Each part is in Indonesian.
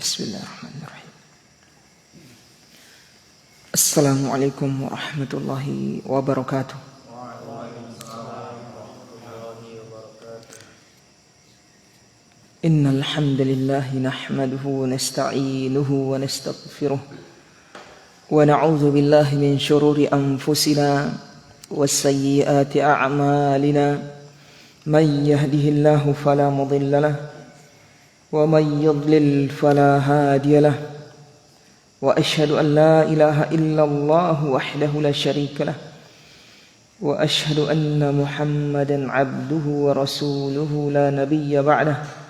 Bismillahirrahmanirrahim. Assalamualaikum warahmatullahi wabarakatuh. Innal hamdalillah nahmaduhu wa nasta'inuhu wa nastaghfiruh wa na'udzu billahi min shururi anfusina was sayyiati a'malina. Man yahdihillahu fala mudilla lahu wa man yudlil fala hadiya lahu. Wa asyhadu an la ilaha illallah wahdahu la syarika lah. Wa asyhadu anna Muhammadan abduhu wa rasuluhu la nabiyya ba'dah.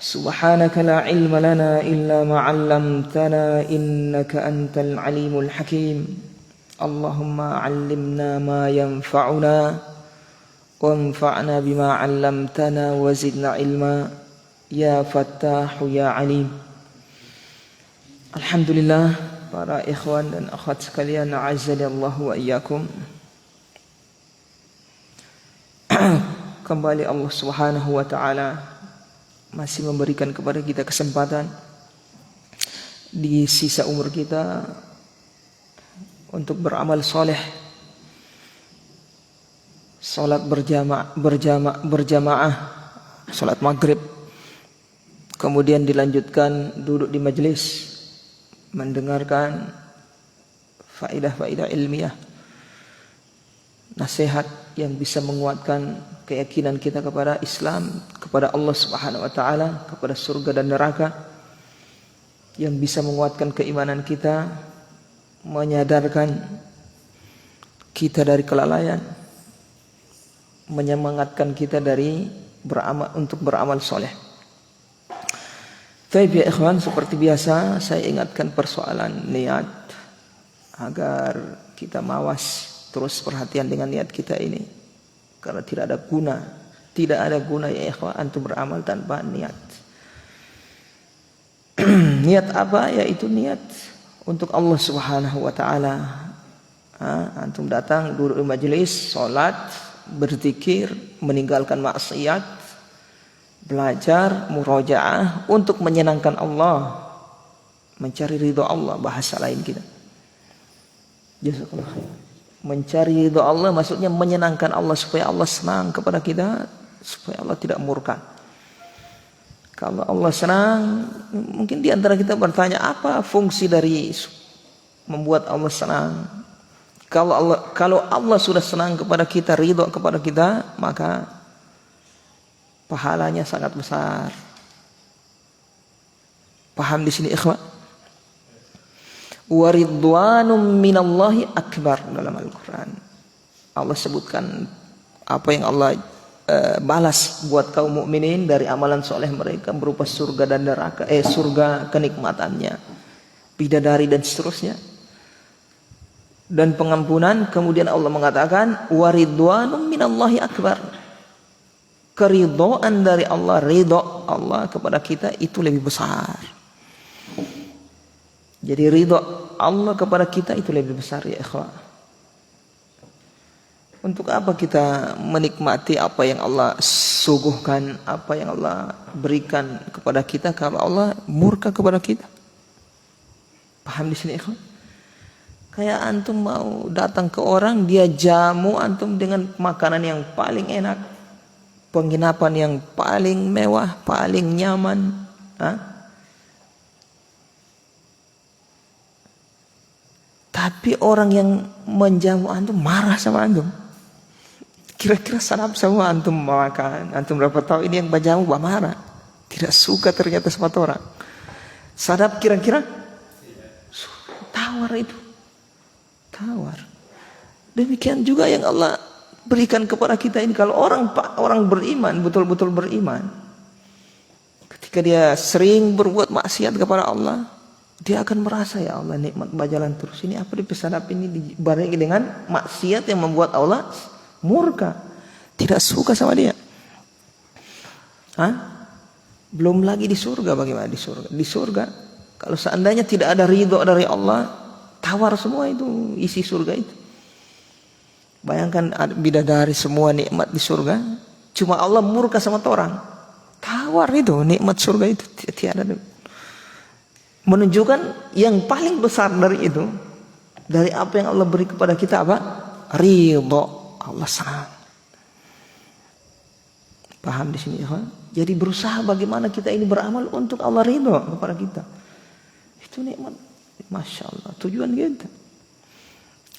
Subhanaka la ilma lana illa ma 'allamtana innaka antal alimul hakim. Allahumma 'allimna ma yanfa'una wanfa'na bima 'allamtana wa zidna ilma ya Fattahu ya Alim. Alhamdulillah, para ikhwan dan akhwat sekalian, a'azzalillahu wa iyyakum. Kembali Allah Subhanahu wa taala masih memberikan kepada kita kesempatan di sisa umur kita untuk beramal soleh. Salat berjamaah, salat maghrib, kemudian dilanjutkan duduk di majelis mendengarkan faidah-faidah ilmiah, nasihat yang bisa menguatkan keyakinan kita kepada Islam, kepada Allah Subhanahu wa taala, kepada surga dan neraka, yang bisa menguatkan keimanan kita, menyadarkan kita dari kelalaian, menyemangatkan kita untuk beramal soleh. Baik ya ikhwan, seperti biasa saya ingatkan persoalan niat agar kita mawas terus perhatian dengan niat kita ini, karena tidak ada guna ya ikhwan antum beramal tanpa niat. Niat apa? Yaitu niat untuk Allah Subhanahu wa taala. Antum datang duduk di majelis, salat, berzikir, meninggalkan maksiat, belajar, murojaah untuk menyenangkan Allah, mencari ridho Allah, bahasa lain kita. Jazakallah khair. Mencari ridho Allah maksudnya menyenangkan Allah, supaya Allah senang kepada kita, supaya Allah tidak murka. Kalau Allah senang, mungkin di antara kita bertanya, apa fungsi dari membuat Allah senang? Kalau Allah sudah senang kepada kita, ridho kepada kita, maka pahalanya sangat besar. Paham di sini ikhwan? Wa ridwanum minallahi akbar dalam Al-Quran. Allah sebutkan apa yang Allah balas buat kaum mukminin dari amalan soleh mereka berupa surga dan neraka, surga kenikmatannya, bidadari dan seterusnya, dan pengampunan. Kemudian Allah mengatakan wa ridwanum minallahi akbar. Keridhaan dari Allah, ridho Allah kepada kita itu lebih besar. Jadi ridho Allah kepada kita itu lebih besar ya ikhwah. Untuk apa kita menikmati apa yang Allah suguhkan, apa yang Allah berikan kepada kita, kalau Allah murka kepada kita? Paham di sini ikhwah? Kayak antum mau datang ke orang, dia jamu antum dengan makanan yang paling enak, penginapan yang paling mewah, paling nyaman, tapi orang yang menjamu antum marah sama antum. Kira-kira sadap sama antum makan, antum berapa tahu ini yang menjamu marah, tidak suka ternyata sama orang. Sadap kira-kira? Tawar itu, tawar. Demikian juga yang Allah berikan kepada kita ini. Kalau orang beriman, betul-betul beriman, ketika dia sering berbuat maksiat kepada Allah, Dia akan merasa, ya Allah, nikmat berjalan terus. Ini apa dipesanap ini dibarengi dengan maksiat yang membuat Allah murka, tidak suka sama dia. Belum lagi di surga, bagaimana di surga? Di surga, kalau seandainya tidak ada ridho dari Allah, tawar semua itu isi surga itu. Bayangkan bidadari semua nikmat di surga, cuma Allah murka sama orang. Tawar itu nikmat surga itu tiada. Menunjukkan yang paling besar dari itu, dari apa yang Allah beri kepada kita apa? Ridho. Allah senang. Paham di sini, ya? Jadi berusaha bagaimana kita ini beramal untuk Allah ridho kepada kita. Itu nikmat, masya Allah, tujuan kita.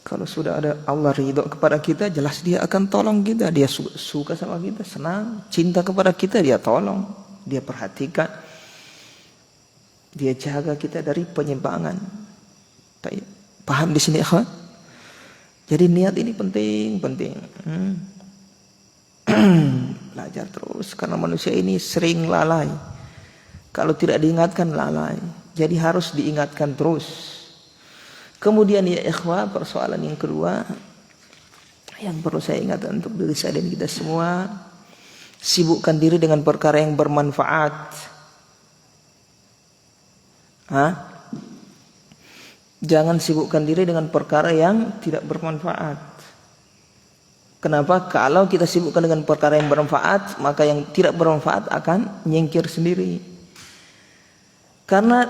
Kalau sudah ada Allah ridho kepada kita, jelas dia akan tolong kita. Dia suka sama kita, senang, cinta kepada kita, dia tolong, dia perhatikan, dia jaga kita dari penyimpangan. Paham di sini, ikhwan? Jadi niat ini penting. Belajar terus, karena manusia ini sering lalai. Kalau tidak diingatkan lalai. Jadi harus diingatkan terus. Kemudian ya ikhwah, persoalan yang kedua yang perlu saya ingatkan untuk diri saya dan kita semua, sibukkan diri dengan perkara yang bermanfaat. Jangan sibukkan diri dengan perkara yang tidak bermanfaat. Kenapa? Kalau kita sibukkan dengan perkara yang bermanfaat, maka yang tidak bermanfaat akan nyingkir sendiri. Karena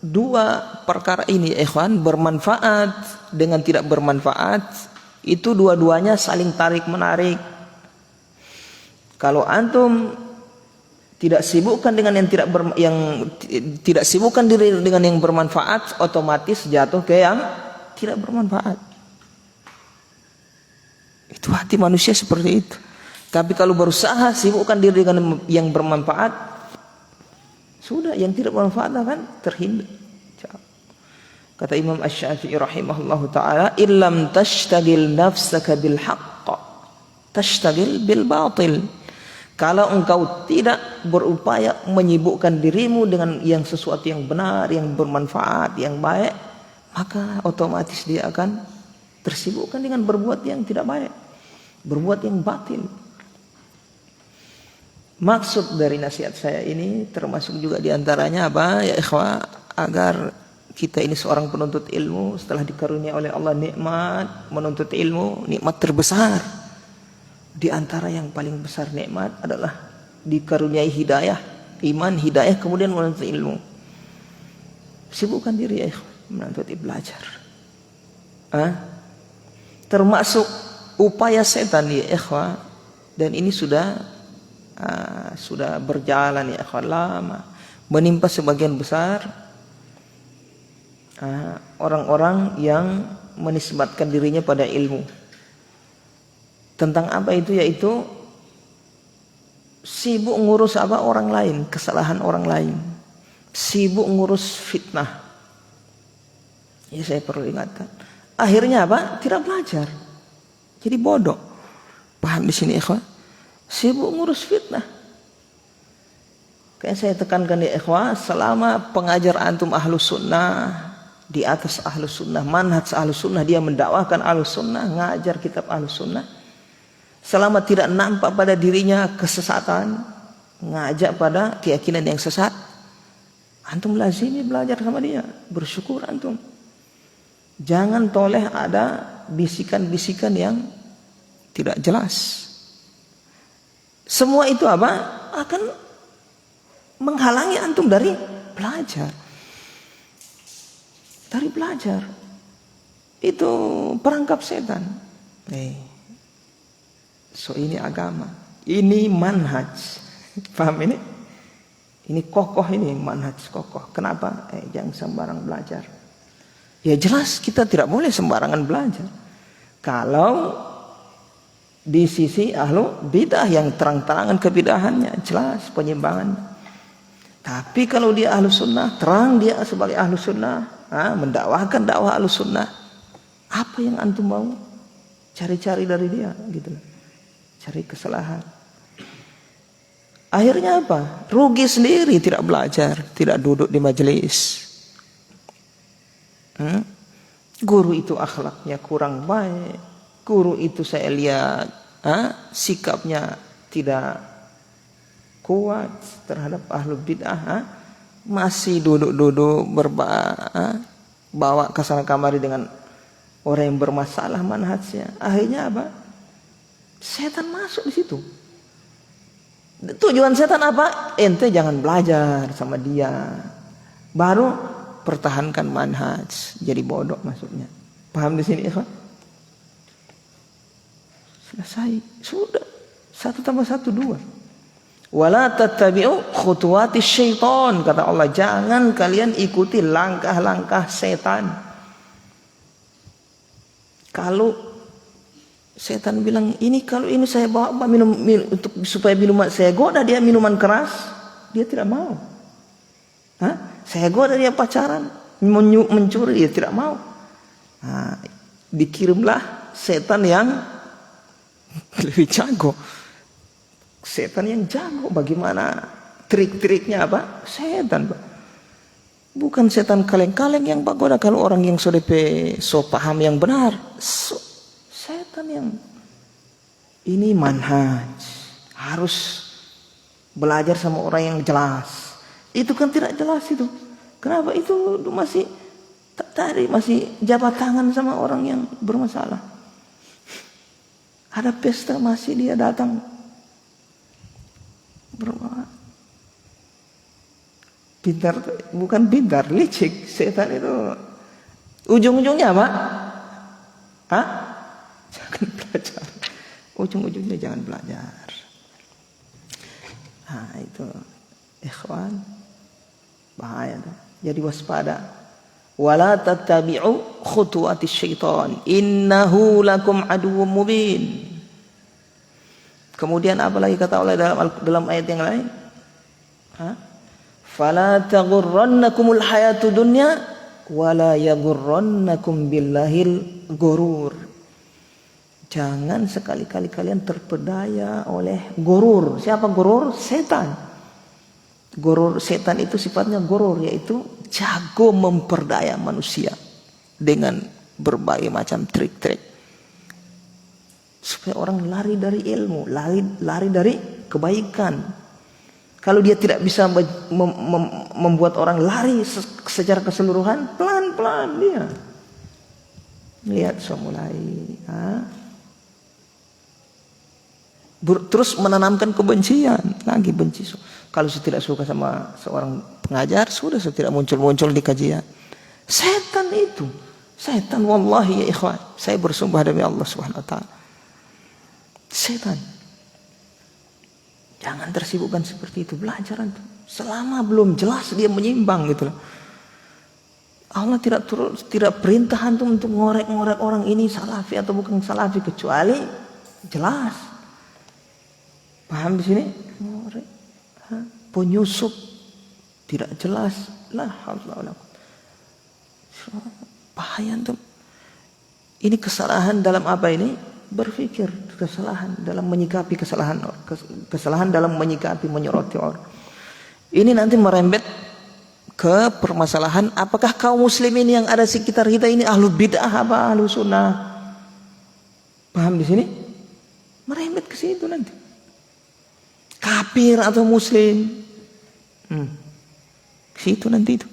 dua perkara ini, ikhwan, bermanfaat dengan tidak bermanfaat, itu dua-duanya saling tarik menarik. Kalau antum tidak sibukkan dengan yang tidak sibukkan diri dengan yang bermanfaat, otomatis jatuh ke yang tidak bermanfaat. Itu hati manusia seperti itu. Tapi kalau berusaha sibukkan diri dengan yang bermanfaat, sudah, yang tidak bermanfaat akan terhindar. Kata Imam Asy-Syafi'i rahimahullahu taala, "Illam tashtagil nafsaka bil haqq, tashtagil bil batil." Kalau engkau tidak berupaya menyibukkan dirimu dengan yang sesuatu yang benar, yang bermanfaat, yang baik, maka otomatis dia akan tersibukkan dengan berbuat yang tidak baik, berbuat yang batil. Maksud dari nasihat saya ini termasuk juga diantaranya apa, ya ikhwah, agar kita ini seorang penuntut ilmu, setelah dikarunia oleh Allah nikmat menuntut ilmu, nikmat terbesar di antara yang paling besar nikmat adalah dikaruniai hidayah, iman, hidayah, kemudian menuntut ilmu. Sibukkan diri ya menuntut belajar. Termasuk upaya setan ya ikhwah, dan ini sudah berjalan ya ikhwah lama, menimpa sebagian besar orang-orang yang menisbatkan dirinya pada ilmu. Tentang apa itu? Yaitu sibuk ngurus apa orang lain, kesalahan orang lain, sibuk ngurus fitnah. Ya, saya perlu ingatkan. Akhirnya apa? Tidak belajar. Jadi bodoh. Paham di sini ikhwah? Sibuk ngurus fitnah. Kayak saya tekankan ya ikhwah, selama pengajar antum ahlus sunnah, di atas ahlus sunnah, manhaj ahlus sunnah, dia mendakwahkan ahlus sunnah, ngajar kitab ahlus sunnah, selama tidak nampak pada dirinya kesesatan, ngajak pada keyakinan yang sesat, antum lazimi belajar sama dia, bersyukur antum. Jangan toleh ada bisikan-bisikan yang tidak jelas. Semua itu apa? Akan menghalangi antum dari belajar. Dari belajar. Itu perangkap setan. So ini agama, ini manhaj. Paham ini? Ini kokoh, ini manhaj kokoh. Kenapa? Jangan sembarang belajar. Ya jelas kita tidak boleh sembarangan belajar. Kalau di sisi ahlu bidah yang terang-terangan kebidahannya, jelas penyimpangan. Tapi kalau dia ahlu sunnah, terang dia sebagai ahlu sunnah, mendakwahkan dakwah ahlu sunnah. Apa yang antum mau? Cari-cari dari dia, gitu. Cari kesalahan. Akhirnya apa? Rugi sendiri, tidak belajar, tidak duduk di majelis, Guru itu akhlaknya kurang baik, guru itu saya lihat sikapnya tidak kuat terhadap ahlu bid'ah, masih duduk-duduk bawa kesana kamari dengan orang yang bermasalah manhajnya. Akhirnya apa? Setan masuk di situ. Tujuan setan apa? Ente jangan belajar sama dia, baru pertahankan manhaj, jadi bodoh maksudnya. Paham di sini, ikhwan? Selesai, sudah. 1 tambah 1 2. Wala tattabi'u khutuwatis syaitan, kata Allah, jangan kalian ikuti langkah-langkah setan. Kalau setan bilang kalau ini saya bawa minum untuk supaya minuman saya goda dia minuman keras, dia tidak mau. Saya goda dia pacaran, mencuri, dia tidak mau. Dikirimlah setan yang lebih jago. Setan yang jago bagaimana trik-triknya apa? Setan, Pak. Bukan setan kaleng-kaleng yang bagoda kalau orang yang sudah paham yang benar. Setan yang ini manhaj, harus belajar sama orang yang jelas. Itu kan tidak jelas itu. Kenapa itu masih tadi masih jabat tangan sama orang yang bermasalah. Ada pesta masih dia datang. Pintar, bukan pintar, licik. Setan itu ujung-ujungnya apa? Jangan belajar. Ujung-ujungnya jangan belajar. Itu ikhwan, bahaya tuh. Jadi waspada. Wala tattabi'u khutuwatis syaitan, innahu lakum aduwwum mubin. Kemudian apa lagi kata Allah dalam ayat yang lain? Fala taghurrannakumul hayatud dunya wala yaghurrannakum billahil ghurur. Jangan sekali-kali kalian terpedaya oleh gurur. Siapa gurur? Setan. Gurur setan itu sifatnya gurur, yaitu jago memperdaya manusia dengan berbagai macam trik-trik supaya orang lari dari ilmu, lari dari kebaikan. Kalau dia tidak bisa membuat orang lari secara keseluruhan, pelan-pelan dia lihat mulai terus menanamkan kebencian, lagi benci. Kalau saya tidak suka sama seorang pengajar, sudah saya tidak muncul-muncul di kajian. Setan itu, setan, wallahi ya ikhwan, saya bersumpah demi Allah Subhanahu wa taala. Setan. Jangan tersibukkan seperti itu, belajar itu. Selama belum jelas dia menyimpang gitu loh. Allah tidak perintah antum untuk ngorek-ngorek orang ini salafi atau bukan salafi kecuali jelas. Paham di sini? Ngorek. Penyusup tidak jelas. La haula wala quwwata. Bahaya antum. Ini kesalahan dalam apa ini? Berpikir, kesalahan dalam menyikapi kesalahan dalam menyikapi, menyoroti orang. Ini nanti merembet ke permasalahan apakah kaum muslimin yang ada sekitar kita ini ahlu bid'ah apa ahlu sunnah? Paham di sini? Merembet ke situ nanti. Kafir atau muslim? Situ nanti itu.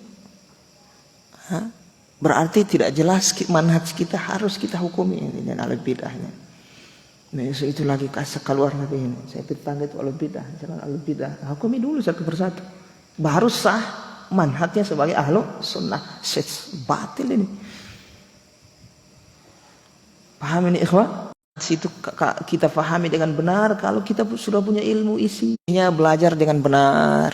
Berarti tidak jelas manhaj kita, harus kita hukumi ini dan ahlu bid'ahnya. Nah, itu lagi kasih keluar lagi ini. Saya panggil itu ahlu bid'ah, jangan ahlu bid'ah. Hukumi dulu satu persatu. Baru sah manhajnya sebagai ahlu sunnah. Batil ini. Paham ini ikhwah? Situ kita pahami dengan benar kalau kita sudah punya ilmu isinya, belajar dengan benar.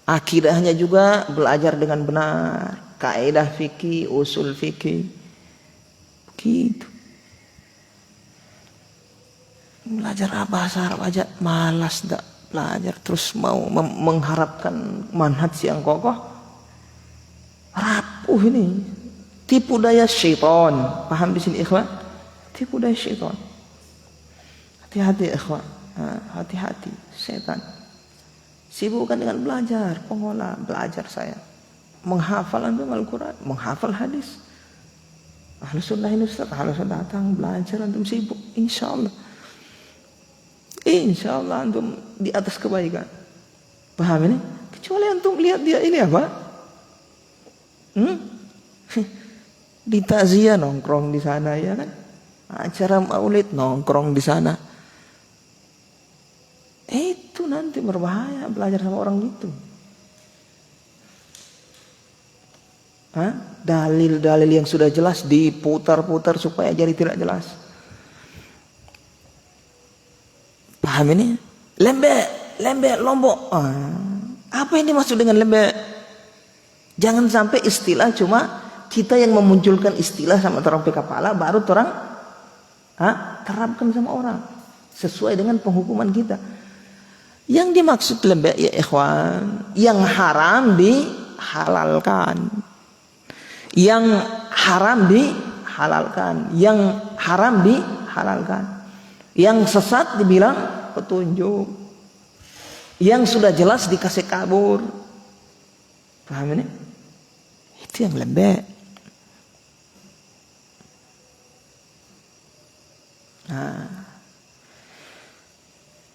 Akidahnya juga belajar dengan benar. Kaidah fikih, usul fikih. Begitu. Belajar bahasa Arab aja malas dak belajar, terus mau mengharapkan manhaj yang kokoh, rapuh ini. Tipu daya syaitan. Paham di sini ikhwan? Tipu daya syaitan. Hati-hati ikhwan. Hati-hati setan. Sibukkan dengan belajar, pengolah belajar saya. Menghafal Al-Quran, menghafal hadis. Ahlus sunnah ini Ustaz, ahlus sunnah datang belajar, antum sibuk, insyaallah antum di atas kebaikan. Paham ini? Kecuali antum lihat dia ini apa? Di takziah nongkrong di sana, ya kan? Acara maulid nongkrong di sana. Itu nanti berbahaya belajar sama orang gitu. Dalil-dalil yang sudah jelas diputar-putar supaya jadi tidak jelas. Paham ini? Lembek, lombok. Apa yang dimaksud dengan lembek? Jangan sampai istilah cuma kita yang memunculkan istilah sama terang kepala, baru orang terapkan sama orang sesuai dengan penghukuman kita. Yang dimaksud lembek ya ikhwan, yang haram dihalalkan, yang haram dihalalkan, yang haram dihalalkan, yang sesat dibilang petunjuk, yang sudah jelas dikasih kabur. Paham ini? Itu yang lembek.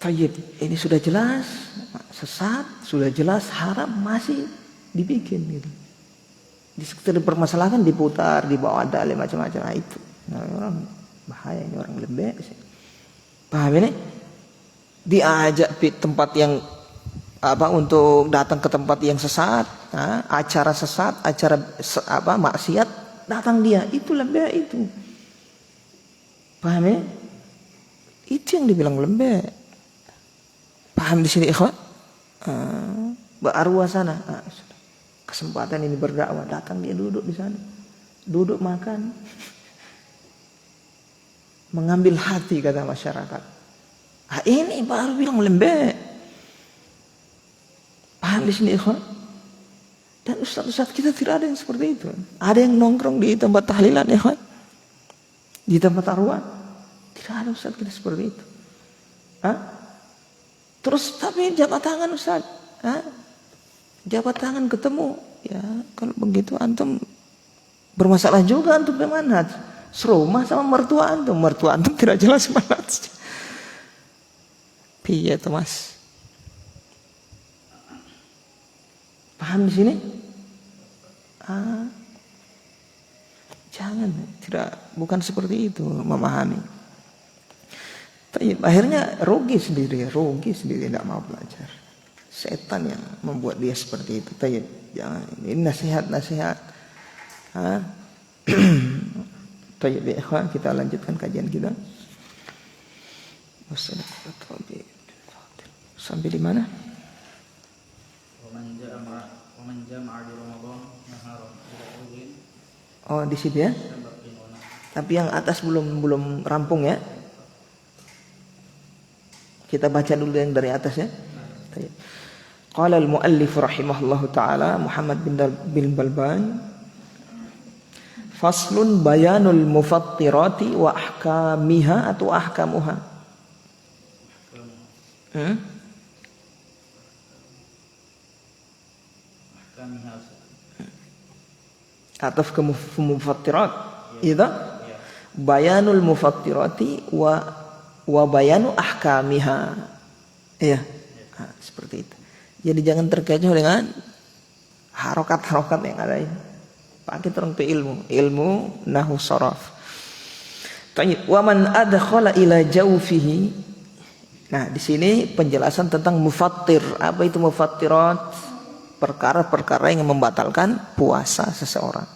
Tayyib, ini sudah jelas sesat, sudah jelas haram, masih dibikin gitu. Dipermasalahkan, diputar, dibawa dalil macam-macam. Itu orang bahaya, ini orang lembek sih. Paham ini? Diajak tempat yang untuk datang ke tempat yang sesat, acara sesat, acara maksiat, datang dia, itu lembek itu. Paham ya? Itu yang dibilang lembek. Paham di sini ikhwan? Arwah sana, kesempatan ini berdakwah, datang dia duduk di sana, duduk makan, mengambil hati kata masyarakat. Ini baru bilang lembek. Paham di sini ikhwan? Dan ustaz-ustaz kita tidak ada yang seperti itu. Ada yang nongkrong di tempat tahlilan ikhwan, di tempat arwah. Tidak ada ustaz kita seperti itu. Terus tapi jabat tangan ustaz, jabat tangan ketemu, ya kalau begitu antum bermasalah juga, antum bermanhaj. Serumah sama mertua antum tidak jelas manhajnya. Piye tuh mas? Paham di sini? Jangan, bukan seperti itu memahami. Akhirnya rugi sendiri, tidak mau belajar. Setan yang membuat dia seperti itu. Jangan, ini nasihat. Tayyib ya ikhwan, kita lanjutkan kajian kita. Sampai di mana? Oh, di situ ya. Tapi yang atas belum rampung ya. Kita baca dulu yang dari atas ya. Qala al-muallif rahimahullahu taala Muhammad bin Balban, faslun bayanul mufattirati wa ahkamiha atau ahkamuha. Ataf ke mufattirat. Itu bayanul mufattirati wa bayanu ahkamiha. Iya. Seperti itu. Jadi jangan terkecoh dengan harokat-harokat yang ada ini. Pakai terang ilmu nahwu sharaf. Tayyib, wa man adkhala ila jawfihi. Nah, di sini penjelasan tentang mufattir. Apa itu mufattirat? Perkara-perkara yang membatalkan puasa seseorang.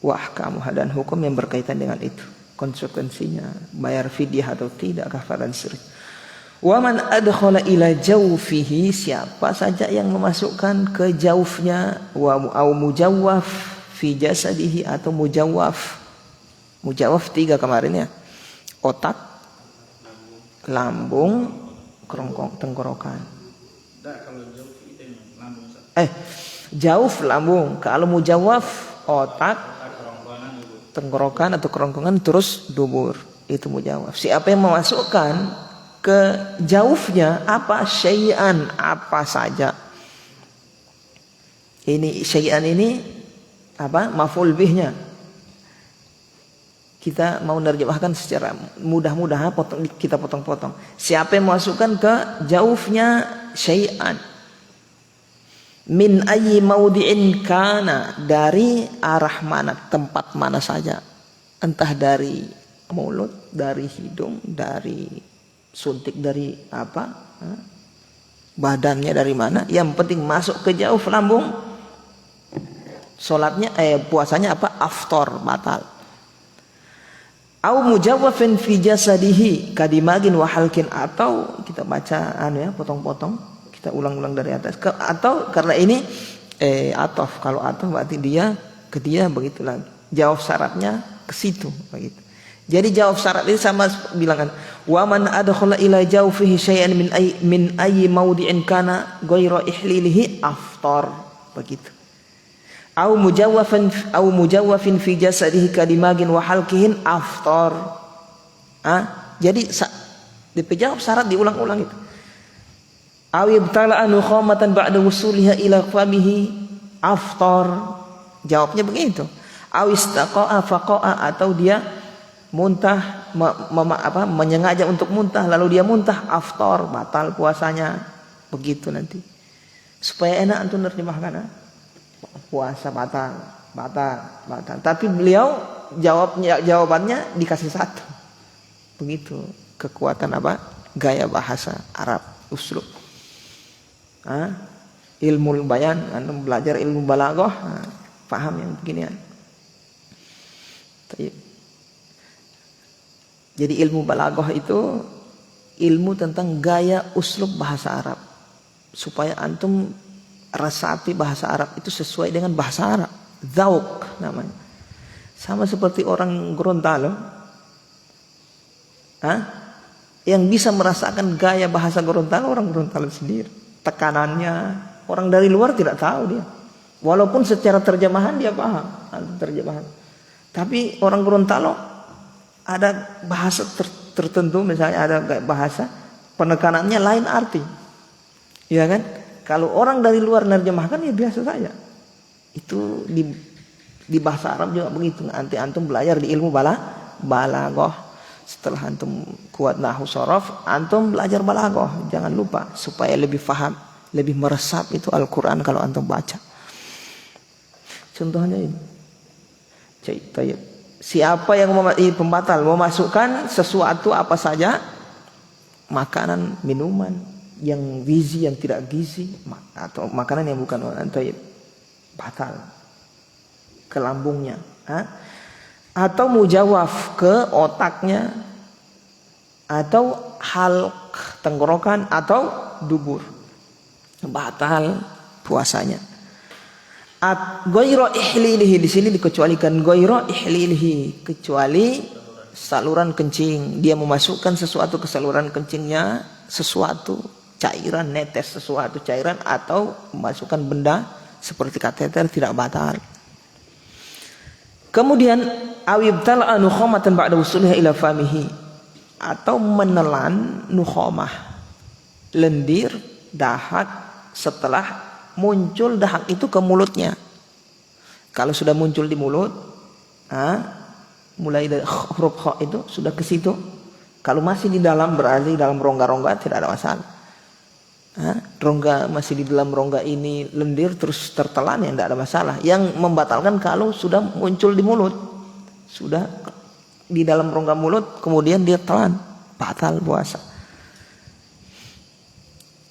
Wa ahkamuha, dan hukum yang berkaitan dengan itu. Konsekuensinya, bayar fidyah atau tidak, kafaran sirri. Wa man adkhala ila jawfihi, siapa saja yang memasukkan ke jaufnya, au mujawwaf fi jasadihi, atau mujawwaf. Mujawwaf 3 kemarin ya. Otak, lambung, kerongkong, tenggorokan. Jauf lambung, kalau mujawwaf otak, tenggorokan atau kerongkongan, terus dubur, itu mujawaf. Siapa yang memasukkan ke jaufnya apa syai'an, apa saja. Ini syai'an ini maf'ul bihnya. Kita mau nerjemahkan secara mudah-mudah, kita potong-potong. Siapa yang memasukkan ke jaufnya syai'an min ayyi maudi'in kana, dari arah mana, tempat mana saja, entah dari mulut, dari hidung, dari suntik, dari badannya dari mana, yang penting masuk ke jauf lambung, salatnya puasanya aftar, batal. Au mujawwafin fi jasadihi kadimagin wa halkin, atau kita baca potong-potong, kita ulang-ulang dari atas, atau karena ini atof, kalau atof berarti dia ke dia, begitu lagi jawab syaratnya ke situ, begitu. Jadi jawab syarat ini sama bilangan wa man adkhala ila jawfihi syai'an min ayyi mawdi'in kana ghairu ihlilihi aftar, begitu. Au mujawwafin fi jasadihi kadimagin wa halkihin aftar. Jadi dijawab syarat diulang-ulang itu. Au ibtala'a nukhamatan ba'da wusuliha ila famihi aftar. Jawabnya begitu. Au istaqa'a faqa'a, atau dia muntah menyengaja untuk muntah lalu dia muntah, aftar, batal puasanya. Begitu nanti. Supaya enak antum nerjemahkan. Puasa batal. Tapi beliau jawabannya dikasih satu. Begitu kekuatan gaya bahasa Arab, uslub. Ilmu bayan, antum belajar ilmu balaghah, paham yang beginian. Jadi ilmu balaghah itu ilmu tentang gaya uslub bahasa Arab, supaya antum resapi bahasa Arab itu sesuai dengan bahasa Arab. Dzauq namanya. Sama seperti orang Gorontalo, yang bisa merasakan gaya bahasa Gorontalo, orang Gorontalo sendiri. Tekanannya orang dari luar tidak tahu dia. Walaupun secara terjemahan dia paham, terjemahan. Tapi orang Gorontalo ada bahasa tertentu, misalnya ada bahasa penekanannya lain arti. Ya kan? Kalau orang dari luar nerjemahkan ya biasa saja. Itu di bahasa Arab juga begitu. Nanti antum belajar di ilmu balaghah. Setelah antum kuat nahwu sharaf, antum belajar balaghah. Jangan lupa supaya lebih faham, lebih meresap itu Al-Qur'an kalau antum baca. Contohnya ini. Siapa yang pembatal memasukkan sesuatu apa saja, makanan, minuman, yang gizi, yang tidak gizi, atau makanan yang bukan batal ke lambungnya, atau mujawaf ke otaknya, atau halq tenggorokan, atau dubur, batal puasanya. Ghairu ihlilihi, di sini dikecualikan ghairu ihlilihi, kecuali saluran kencing. Dia memasukkan sesuatu ke saluran kencingnya, sesuatu cairan, netes sesuatu cairan, atau memasukkan benda seperti kateter, tidak batal. Kemudian awibtala nukhamatan ba'da wusuliha ila famihi, atau menelan nukhamah, lendir dahak setelah muncul dahak itu ke mulutnya. Kalau sudah muncul di mulut, mulai dari huruf kha itu sudah ke situ. Kalau masih di dalam, berarti dalam rongga-rongga, tidak ada masalah. Rongga masih di dalam rongga ini lendir terus tertelan, ya tidak ada masalah. Yang membatalkan kalau sudah muncul di mulut, sudah di dalam rongga mulut, kemudian dia telan, batal puasa.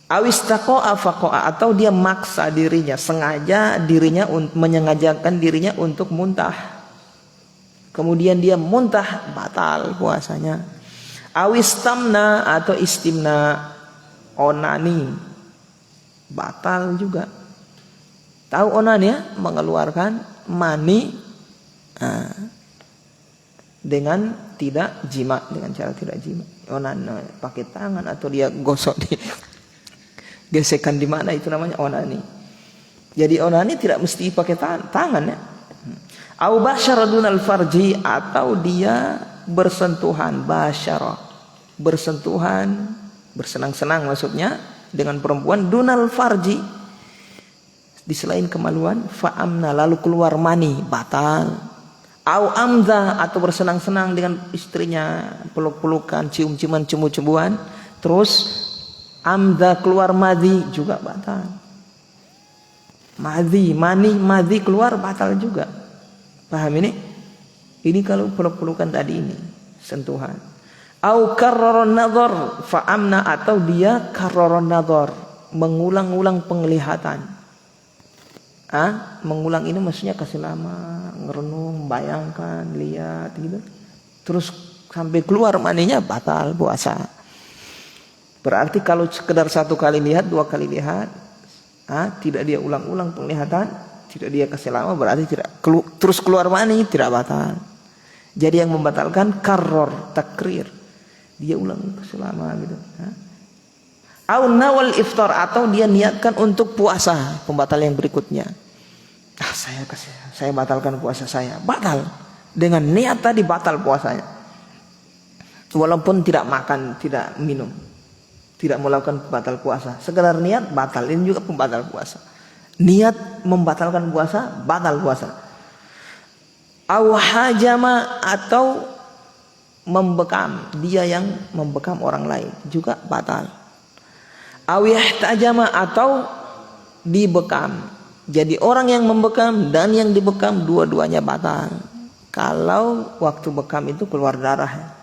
Awistaqa'a faqa'a, atau dia maksa dirinya, sengaja dirinya, menyengajakan dirinya untuk muntah, kemudian dia muntah, batal puasanya. Awistamna, atau istimna, onani, batal juga. Tahu onani ya? Mengeluarkan mani dengan tidak jima, dengan cara tidak jima. Onani pakai tangan atau dia gosok di gesekan di mana, itu namanya onani. Jadi onani tidak mesti pakai tangan ya. Au basyara dunal farji, atau dia bersentuhan, basyara, bersentuhan, bersenang-senang maksudnya dengan perempuan, dunal farji, Diselain kemaluan, fa'amna lalu keluar mani, batal. Au amza atau bersenang-senang dengan istrinya, peluk-pelukan, cium-ciuman, cumbu-cumbuan, terus amza keluar madhi juga batal. Madhi, madhi keluar batal juga. Paham ini? Ini kalau peluk-pelukan tadi ini, sentuhan. Au karraron nadhar fa'amna atau dia karraron nadhar, mengulang-ulang penglihatan. Mengulang ini maksudnya kasih lama, ngerenung, bayangkan, lihat gitu. Terus sampai keluar maninya batal puasa. Berarti kalau sekedar satu kali lihat, dua kali lihat, tidak dia ulang-ulang penglihatan, tidak dia kasih lama, berarti tidak terus keluar mani, tidak batal. Jadi yang membatalkan karror, takrir. Dia ulang kasih lama gitu. Au nawal iftar atau dia niatkan untuk puasa, pembatal yang berikutnya. Saya batalkan puasa saya, batal dengan niat tadi batal puasanya. Walaupun tidak makan, tidak minum, tidak melakukan pembatal puasa, sekedar niat batal, ini juga pembatal puasa. Niat membatalkan puasa, batal puasa. Au hajama atau membekam, dia yang membekam orang lain juga batal. Au yahtajama atau dibekam. Jadi orang yang membekam dan yang dibekam dua-duanya batal. Kalau waktu bekam itu keluar darah.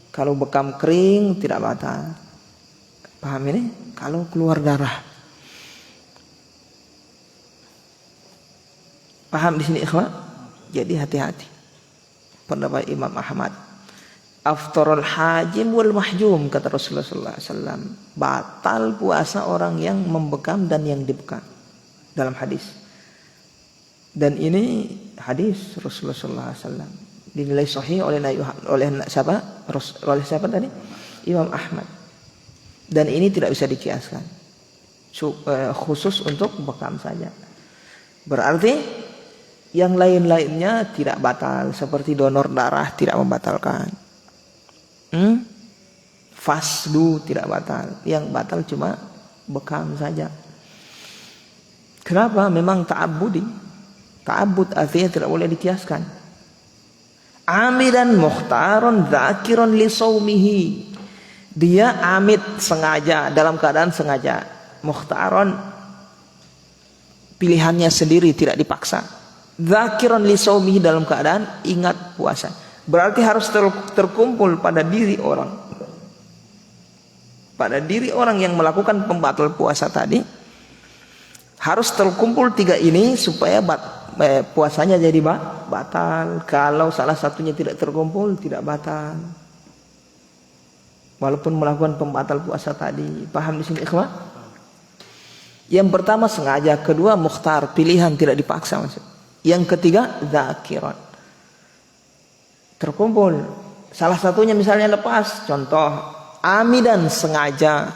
Kalau bekam kering tidak batal. Paham ini? Kalau keluar darah. Paham di sini ikhwan? Jadi hati-hati. Pendapat Imam Ahmad. Aftarul hajim wal mahjum, kata Rasulullah SAW. Batal puasa orang yang membekam dan yang dibekam. Dalam hadis. Dan ini hadis Rasulullah SAW dinilai sahih oleh siapa? Oleh siapa tadi? Imam Ahmad. Dan ini tidak bisa dikiaskan. Khusus untuk bekam saja. Berarti yang lain-lainnya tidak batal, seperti donor darah tidak membatalkan. Fasdu tidak batal. Yang batal cuma bekam saja. Kenapa? Memang ta'abbudi. Ta'abbud artinya tidak boleh dikiaskan. Amidan mukhtaron dzakiron li saumihi. Dia amid, sengaja, dalam keadaan sengaja. Mukhtaron, pilihannya sendiri, tidak dipaksa. Dzakiron li saumihi, dalam keadaan ingat puasa. Berarti harus terkumpul pada diri orang. Pada diri orang yang melakukan pembatal puasa tadi. Harus terkumpul tiga ini supaya puasanya jadi batal. Kalau salah satunya tidak terkumpul, tidak batal. Walaupun melakukan pembatal puasa tadi. Paham di sini ikhwan? Yang pertama sengaja, kedua mukhtar, pilihan, tidak dipaksa maksud. Yang ketiga dzakiran. Terkumpul. Salah satunya misalnya lepas, contoh amidan, sengaja.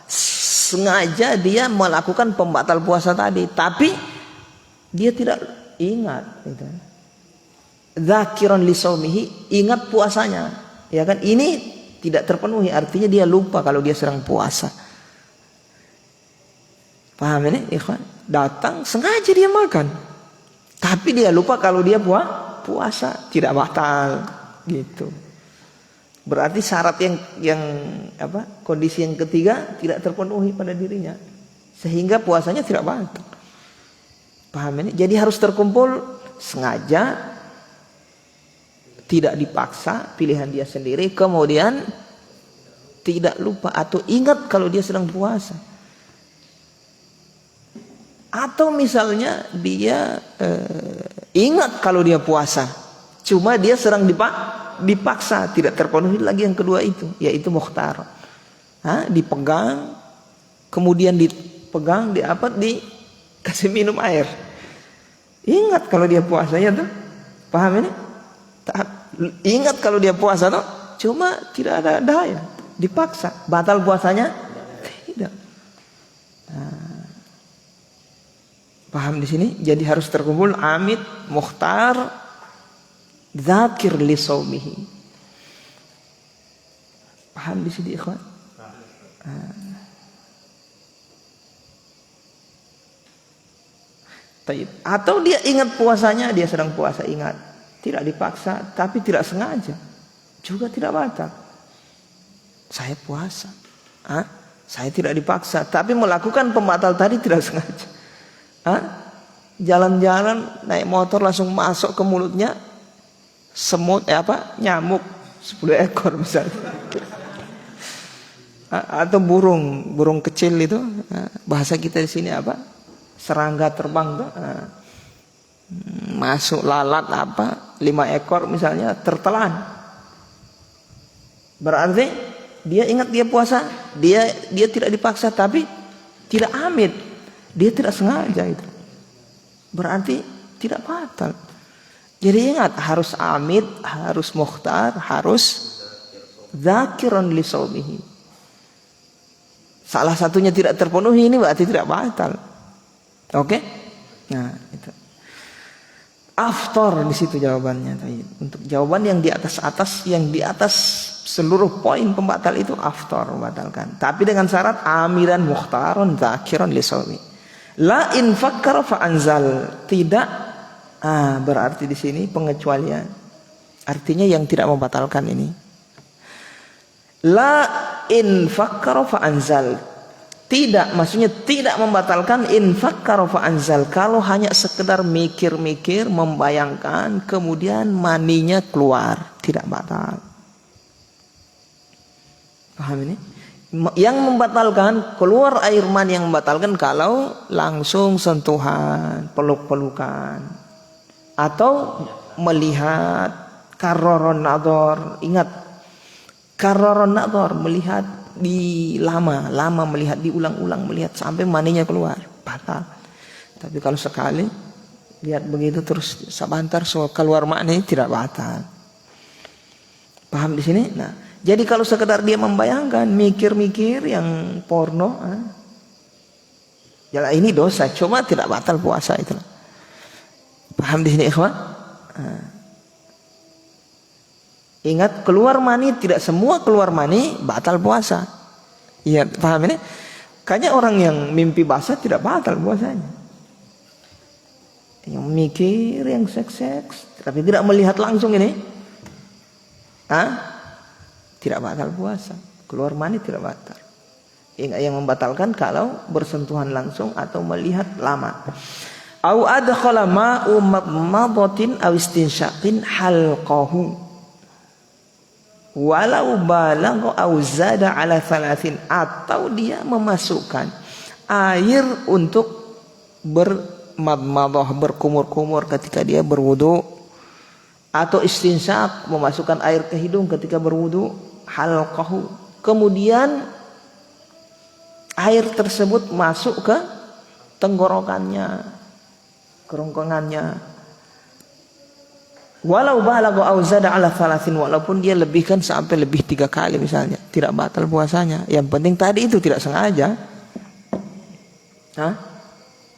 Sengaja dia melakukan pembatal puasa tadi, tapi dia tidak ingat gitu. Dzakiran li saumihi, ingat puasanya. Ya kan? Ini tidak terpenuhi, artinya dia lupa kalau dia sedang puasa. Paham ini, ikhwan? Datang sengaja dia makan. Tapi dia lupa kalau dia puasa, tidak batal gitu. Berarti syarat kondisi yang ketiga tidak terpenuhi pada dirinya, sehingga puasanya tidak batal. Paham ini? Jadi harus terkumpul sengaja, tidak dipaksa, pilihan dia sendiri, kemudian tidak lupa atau ingat kalau dia sedang puasa. Atau misalnya dia ingat kalau dia puasa, cuma dia sedang dipaksa, tidak terpenuhi lagi yang kedua itu, yaitu mukhtar. Dipegang, kemudian dipegang, dikasih minum air. Ingat kalau dia puasanya tuh, paham ini? Ingat kalau dia puasa tuh, cuma tidak ada daya, dipaksa, batal puasanya? Tidak. Paham di sini? Jadi harus terkumpul amid, mukhtar, dzakir li saumihi. Paham di sini ikhwan? Taib. Atau dia ingat puasanya, dia sedang puasa ingat, tidak dipaksa, tapi tidak sengaja, juga tidak batal. Saya puasa, saya tidak dipaksa, tapi melakukan pembatal tadi tidak sengaja. Jalan-jalan naik motor langsung masuk ke mulutnya semut, nyamuk 10 ekor misalnya. Atau burung kecil itu, bahasa kita di sini apa? Serangga terbang tuh, masuk lalat 5 ekor misalnya, tertelan. Berarti dia ingat dia puasa, dia tidak dipaksa, tapi tidak amid, dia tidak sengaja itu. Berarti tidak batal. Jadi ingat, harus amid, harus mukhtar, harus dzakiran li shaumihi. Salah satunya tidak terpenuhi, ini berarti tidak batal. Oke? Nah, itu. Aftar di situ jawabannya. Untuk jawaban yang di atas, yang di atas seluruh poin pembatal itu aftar, membatalkan. Tapi dengan syarat amiran mukhtaron dzakiran li shaumi. La in fakkara fa anzal. Tidak. Berarti di sini pengecualian. Artinya yang tidak membatalkan ini. La in fakkara fa anzal. Tidak, maksudnya tidak membatalkan in fakkara fa anzal. Kalau hanya sekedar mikir-mikir, membayangkan, kemudian maninya keluar, tidak batal. Paham ini? Yang membatalkan, keluar air mani yang membatalkan kalau langsung sentuhan, peluk-pelukan, atau melihat karroron nador. Ingat, karroron nador, melihat lama melihat, diulang-ulang melihat sampai maninya keluar, batal. Tapi kalau sekali lihat begitu terus sebentar keluar mani, tidak batal. Paham di sini? Nah, jadi kalau sekedar dia membayangkan, mikir-mikir yang porno, ya ini dosa, cuma tidak batal puasa itu. Paham di sini, ikhwan? Ingat, keluar mani, tidak semua keluar mani batal puasa. Iya, paham ini? Kayaknya orang yang mimpi basah tidak batal puasanya. Yang mikir, yang seks, tapi tidak melihat langsung ini, tidak batal puasa. Keluar mani tidak batal. Ingat, yang membatalkan kalau bersentuhan langsung atau melihat lama. Au adkhala ma'u madmatin aw istinsyaqin halqahu walau balagha aw zada ala 3, atau dia memasukkan air untuk bermadmadah, berkumur-kumur ketika dia berwudu, atau istinsyaq, memasukkan air ke hidung ketika berwudu, halqahu, kemudian air tersebut masuk ke tenggorokannya, kerongkongannya. Walau balagha aw zada ala 3, walaupun dia lebihkan sampai lebih 3 kali misalnya, tidak batal puasanya. Yang penting tadi itu tidak sengaja.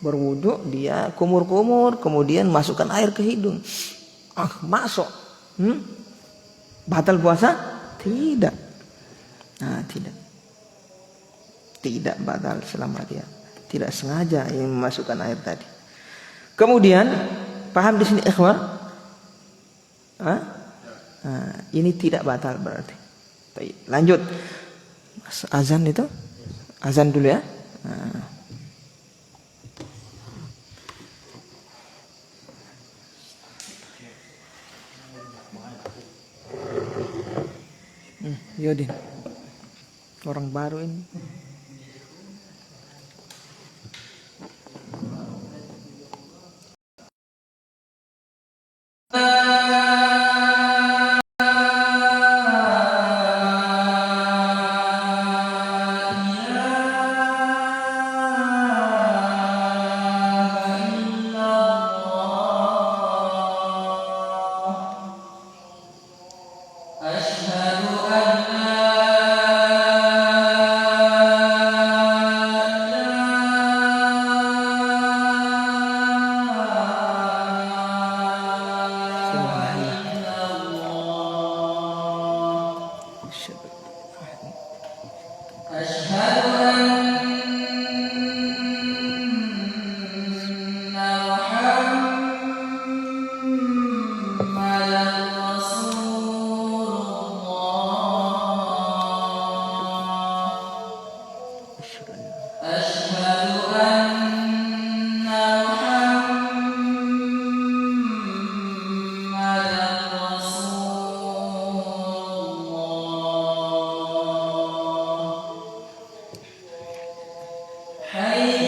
Berwudu dia kumur-kumur, kemudian masukkan air ke hidung. Masuk. Batal puasa? Tidak. Tidak. Tidak batal selama dia tidak sengaja yang memasukkan air tadi. Kemudian, paham di sini ikhwan? Ini tidak batal berarti. Baik, lanjut. Azan itu, azan dulu ya. Yodin, orang baru ini. Baik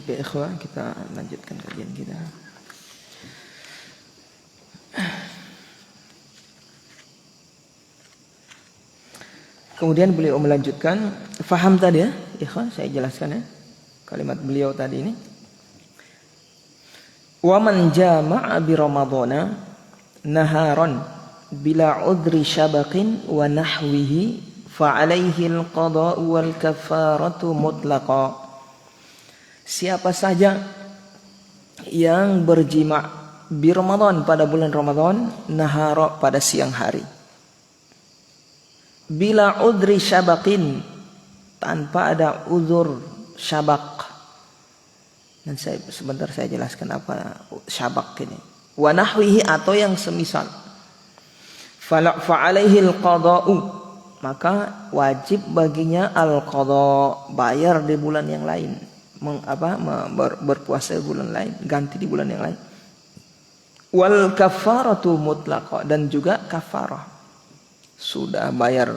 ya ikhwah, kita lanjutkan kajian kita. Kemudian beliau melanjutkan, faham tadi ya, ikhwah, saya jelaskan ya kalimat beliau tadi ini. Wa man jama'a bi ramadhana naharan bila udri syabaqin wa nahwihi fa alaihi al-qada'u wal kafaratu mutlaqa. Siapa saja yang berjima di Ramadan pada bulan Ramadan, nahara pada siang hari, bila udri syabaqin, tanpa ada uzur syabaq. Dan sebentar saya jelaskan apa syabaq ini. Wa nahwihi, atau yang semisal. Fa alaihi al-qada'u, maka wajib baginya al-qada', bayar di bulan yang lain. Berpuasa bulan lain, ganti di bulan yang lain. Wal kafaratu mutlaqa, dan juga kafarah. Sudah bayar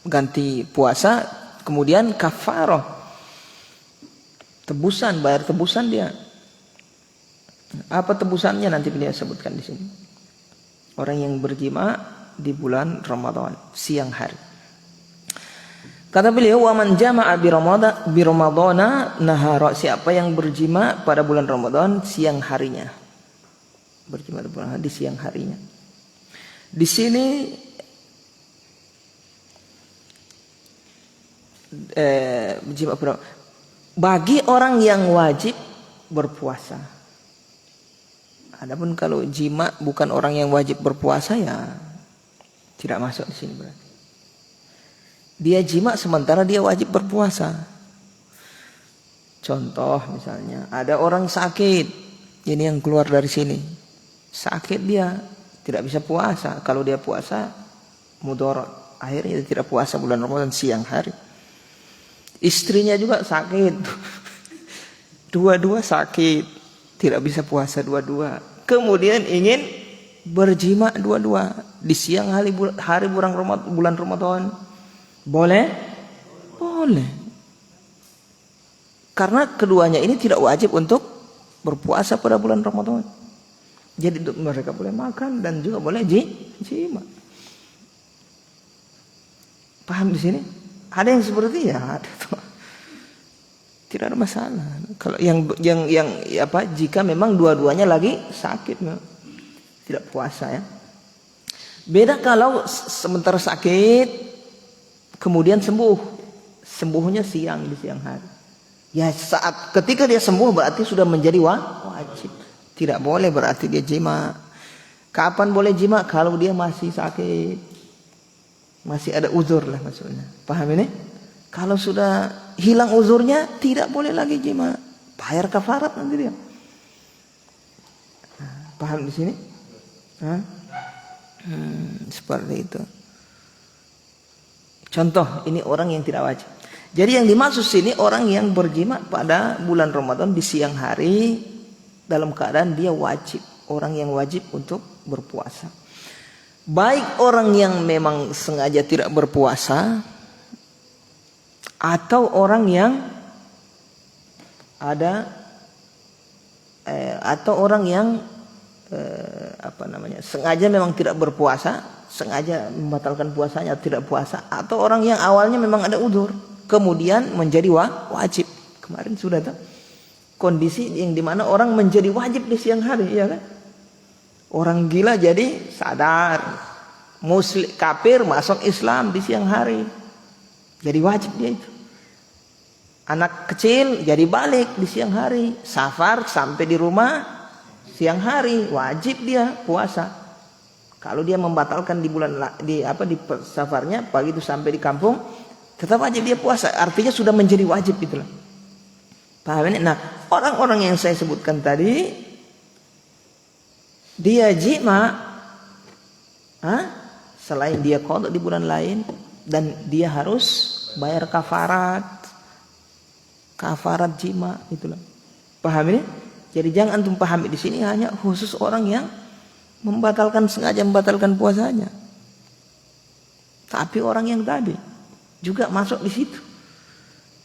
ganti puasa, kemudian kafarah, tebusan, bayar tebusan dia. Apa tebusannya nanti beliau sebutkan di sini. Orang yang berjima di bulan Ramadan siang hari. Kata beliau, wa man jama'a bi ramadhana nahara, siapa yang berjima pada bulan Ramadan siang harinya. Berjima di siang harinya. Di sini berjima bagi orang yang wajib berpuasa. Adapun kalau jima bukan orang yang wajib berpuasa, ya tidak masuk di sini berarti. Dia jima sementara dia wajib berpuasa. Contoh misalnya, ada orang sakit, ini yang keluar dari sini, sakit dia, tidak bisa puasa. Kalau dia puasa mudarat, akhirnya dia tidak puasa bulan Ramadan siang hari. Istrinya juga sakit, dua-dua sakit, tidak bisa puasa dua-dua. Kemudian ingin berjima dua-dua di siang hari bulan Ramadan. Boleh? Boleh. Karena keduanya ini tidak wajib untuk berpuasa pada bulan Ramadan. Jadi mereka boleh makan dan juga boleh jima. Paham di sini? Ada yang seperti ya, ada. Tidak ada masalah. Kalau yang jika memang dua-duanya lagi sakit, tidak puasa ya. Beda kalau sementara sakit kemudian sembuhnya siang, di siang hari. Ya ketika dia sembuh berarti sudah menjadi wajib. Tidak boleh berarti dia jima. Kapan boleh jima? Kalau dia masih sakit. Masih ada uzur lah maksudnya. Paham ini? Kalau sudah hilang uzurnya tidak boleh lagi jima. Bayar kafarat nanti dia. Paham di sini? Seperti itu. Contoh, ini orang yang tidak wajib. Jadi yang dimaksud sini orang yang berjima pada bulan Ramadan di siang hari dalam keadaan dia wajib. Orang yang wajib untuk berpuasa. Baik orang yang memang sengaja tidak berpuasa atau orang yang ada atau orang yang sengaja memang tidak berpuasa, sengaja membatalkan puasanya tidak puasa, atau orang yang awalnya memang ada udzur kemudian menjadi wajib. Kemarin sudah tahu kondisi yang dimana orang menjadi wajib di siang hari, ya kan? Orang gila jadi sadar, muslim kafir masuk Islam di siang hari, jadi wajib dia itu. Anak kecil jadi balik di siang hari, safar sampai di rumah siang hari, wajib dia puasa. Kalau dia membatalkan di safarnya, pagi itu sampai di kampung, tetap wajib dia puasa. Artinya sudah menjadi wajib itulah. Paham ini? Nah, orang-orang yang saya sebutkan tadi, dia jima, selain dia qada di bulan lain, dan dia harus bayar kafarat jima itulah. Paham ini? Jadi jangan antum pahami di sini hanya khusus orang yang sengaja membatalkan puasanya. Tapi orang yang tadi juga masuk di situ.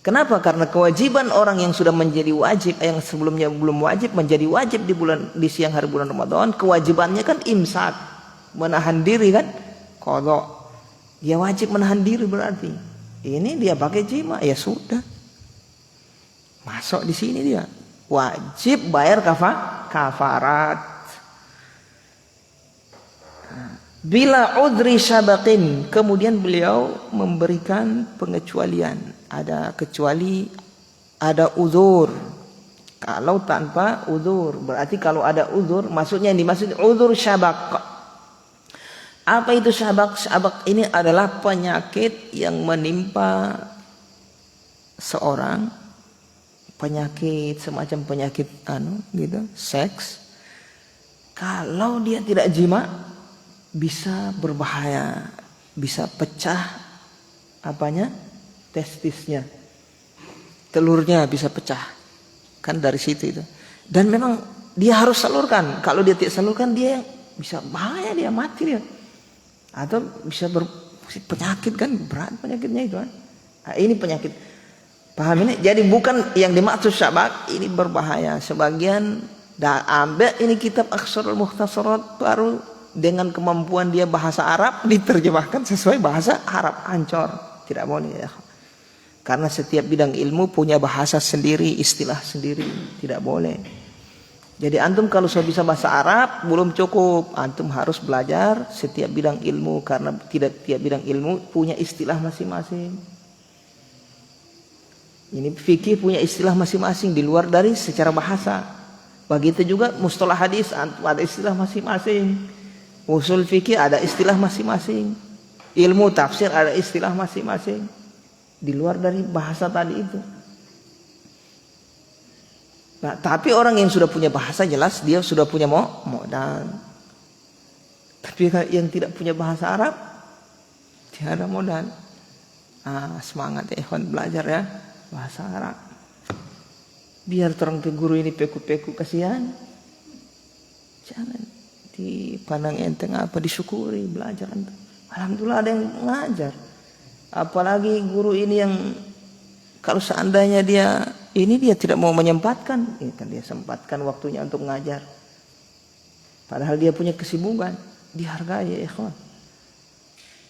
Kenapa? Karena kewajiban orang yang sudah menjadi wajib, yang sebelumnya belum wajib menjadi wajib di siang hari bulan Ramadan, kewajibannya kan imsak, menahan diri kan, qada. Dia wajib menahan diri berarti. Ini dia pakai jima, ya sudah. Masuk di sini dia. Wajib bayar kafarat. Bila udri syabaqin, kemudian beliau memberikan pengecualian. Ada kecuali, ada uzur. Kalau tanpa uzur, berarti kalau ada uzur, maksudnya yang dimaksud uzur syabaq. Apa itu syabaq? Syabaq ini adalah penyakit yang menimpa seorang, penyakit semacam penyakit seks. Kalau dia tidak jima, bisa berbahaya, bisa pecah testisnya, telurnya bisa pecah, kan dari situ itu. Dan memang dia harus salurkan. Kalau dia tidak salurkan, dia bisa bahaya, dia mati dia, atau bisa penyakit kan, berat penyakitnya itu kan. Nah, ini penyakit. Paham ini? Jadi bukan yang dimaksud syabaq ini berbahaya. Sebagian ambil ini kitab Aksarul Mukhtasarat baru dengan kemampuan dia bahasa Arab diterjemahkan sesuai bahasa Arab, hancur. Tidak boleh ya. Karena setiap bidang ilmu punya bahasa sendiri, istilah sendiri, tidak boleh. Jadi antum kalau sudah bisa bahasa Arab belum cukup, antum harus belajar setiap bidang ilmu, karena tidak tiap bidang ilmu punya istilah masing-masing. Ini fikih punya istilah masing-masing di luar dari secara bahasa. Begitu juga mustalah hadis ada istilah masing-masing. Usul fikih ada istilah masing-masing. Ilmu tafsir ada istilah masing-masing. Di luar dari bahasa tadi itu. Nah, tapi orang yang sudah punya bahasa jelas dia sudah punya modal. Tapi yang tidak punya bahasa Arab tidak ada modal. Semangat ya ikhwan belajar ya bahasa Arab. Biar terang ke guru ini peku-peku, kasihan. Jangan dipandang enteng apa, disyukuri belajar. Alhamdulillah ada yang mengajar. Apalagi guru ini yang kalau seandainya dia tidak mau menyempatkan, kan dia sempatkan waktunya untuk mengajar. Padahal dia punya kesibukan, dihargai ya ikhwan.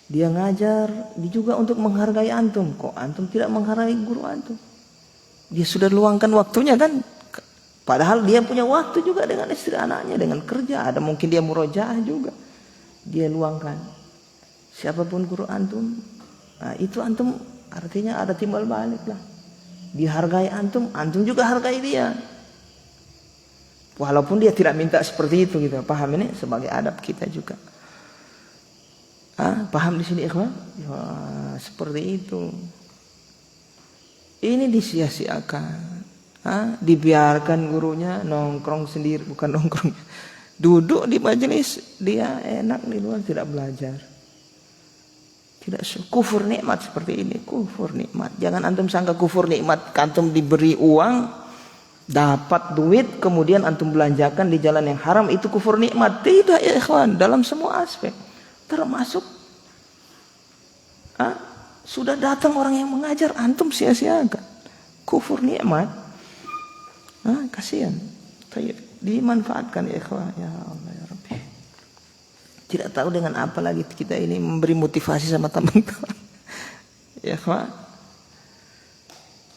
Dia ngajar, dia juga untuk menghargai antum. Kok antum tidak menghargai guru antum? Dia sudah luangkan waktunya kan. Padahal dia punya waktu juga dengan istri anaknya, dengan kerja. Ada mungkin dia murojaah juga. Dia luangkan. Siapapun guru antum, itu antum artinya ada timbal balik lah. Dihargai antum, antum juga hargai dia. Walaupun dia tidak minta seperti itu gitu. Paham ini? Sebagai adab kita juga. Paham di sini ikhwan? Ya, seperti itu. Ini disia-siakan. Dibiarkan gurunya nongkrong sendiri, bukan nongkrong. Duduk di majelis, dia enak di luar, tidak belajar. Tidak kufur nikmat seperti ini, kufur nikmat. Jangan antum sangka kufur nikmat, antum diberi uang, dapat duit, kemudian antum belanjakan di jalan yang haram, itu kufur nikmat. Tidak ya ikhwan, dalam semua aspek. Termasuk sudah datang orang yang mengajar, antum sia-siakan. Kufur nikmat. Kasihan. Dimanfaatkan ya ikhwan. Ya Allah ya Rabbi. Tidak tahu dengan apa lagi kita ini memberi motivasi sama teman-teman. Ya ikhwan.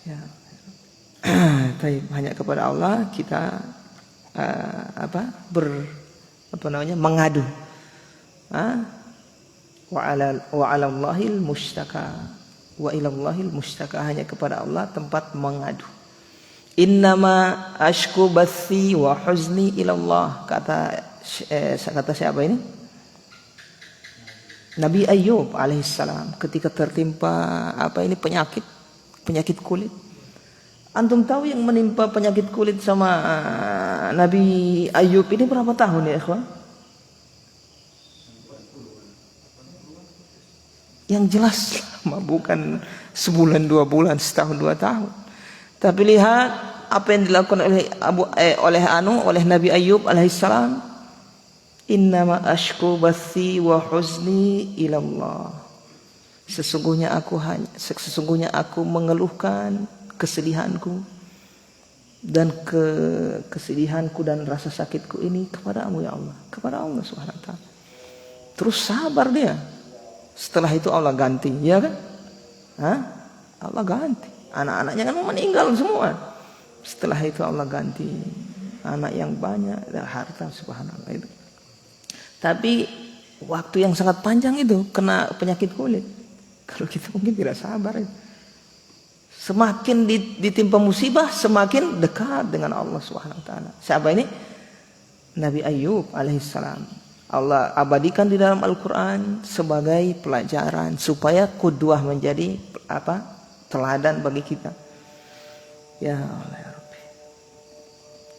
Ya. Hanya kepada Allah kita mengadu. Wa 'alallahil mustaka. Wa ilallahil mustaka, hanya kepada Allah tempat mengadu. Innama ashku bathi wa huzni ilallah, kata siapa ini? Nabi Ayyub alaihissalam ketika tertimpa penyakit kulit. Antum tahu yang menimpa penyakit kulit sama Nabi Ayyub ini berapa tahun ya ikhwan? Yang jelas lama, bukan sebulan 2 bulan, setahun 2 tahun. Tapi lihat apa yang dilakukan oleh Nabi Ayyub alaihissalam. Innama ashku bathi wa huzni ilallah. Sesungguhnya aku mengeluhkan kesedihanku dan kesedihanku dan rasa sakitku ini kepadamu ya Allah, kepada Allah Subhanahu wa taala. Terus sabar dia. Setelah itu Allah ganti, ya kan? Allah ganti. Anak-anaknya kan meninggal semua. Setelah itu Allah ganti anak yang banyak dan harta, subhanallah itu. Tapi waktu yang sangat panjang itu kena penyakit kulit. Kalau kita mungkin tidak sabar itu. Semakin ditimpa musibah, semakin dekat dengan Allah Subhanahu wa taala. Siapa ini? Nabi Ayyub alaihissalam. Allah abadikan di dalam Al-Qur'an sebagai pelajaran supaya qudwah menjadi teladan bagi kita. Ya Allah ya Rabbi.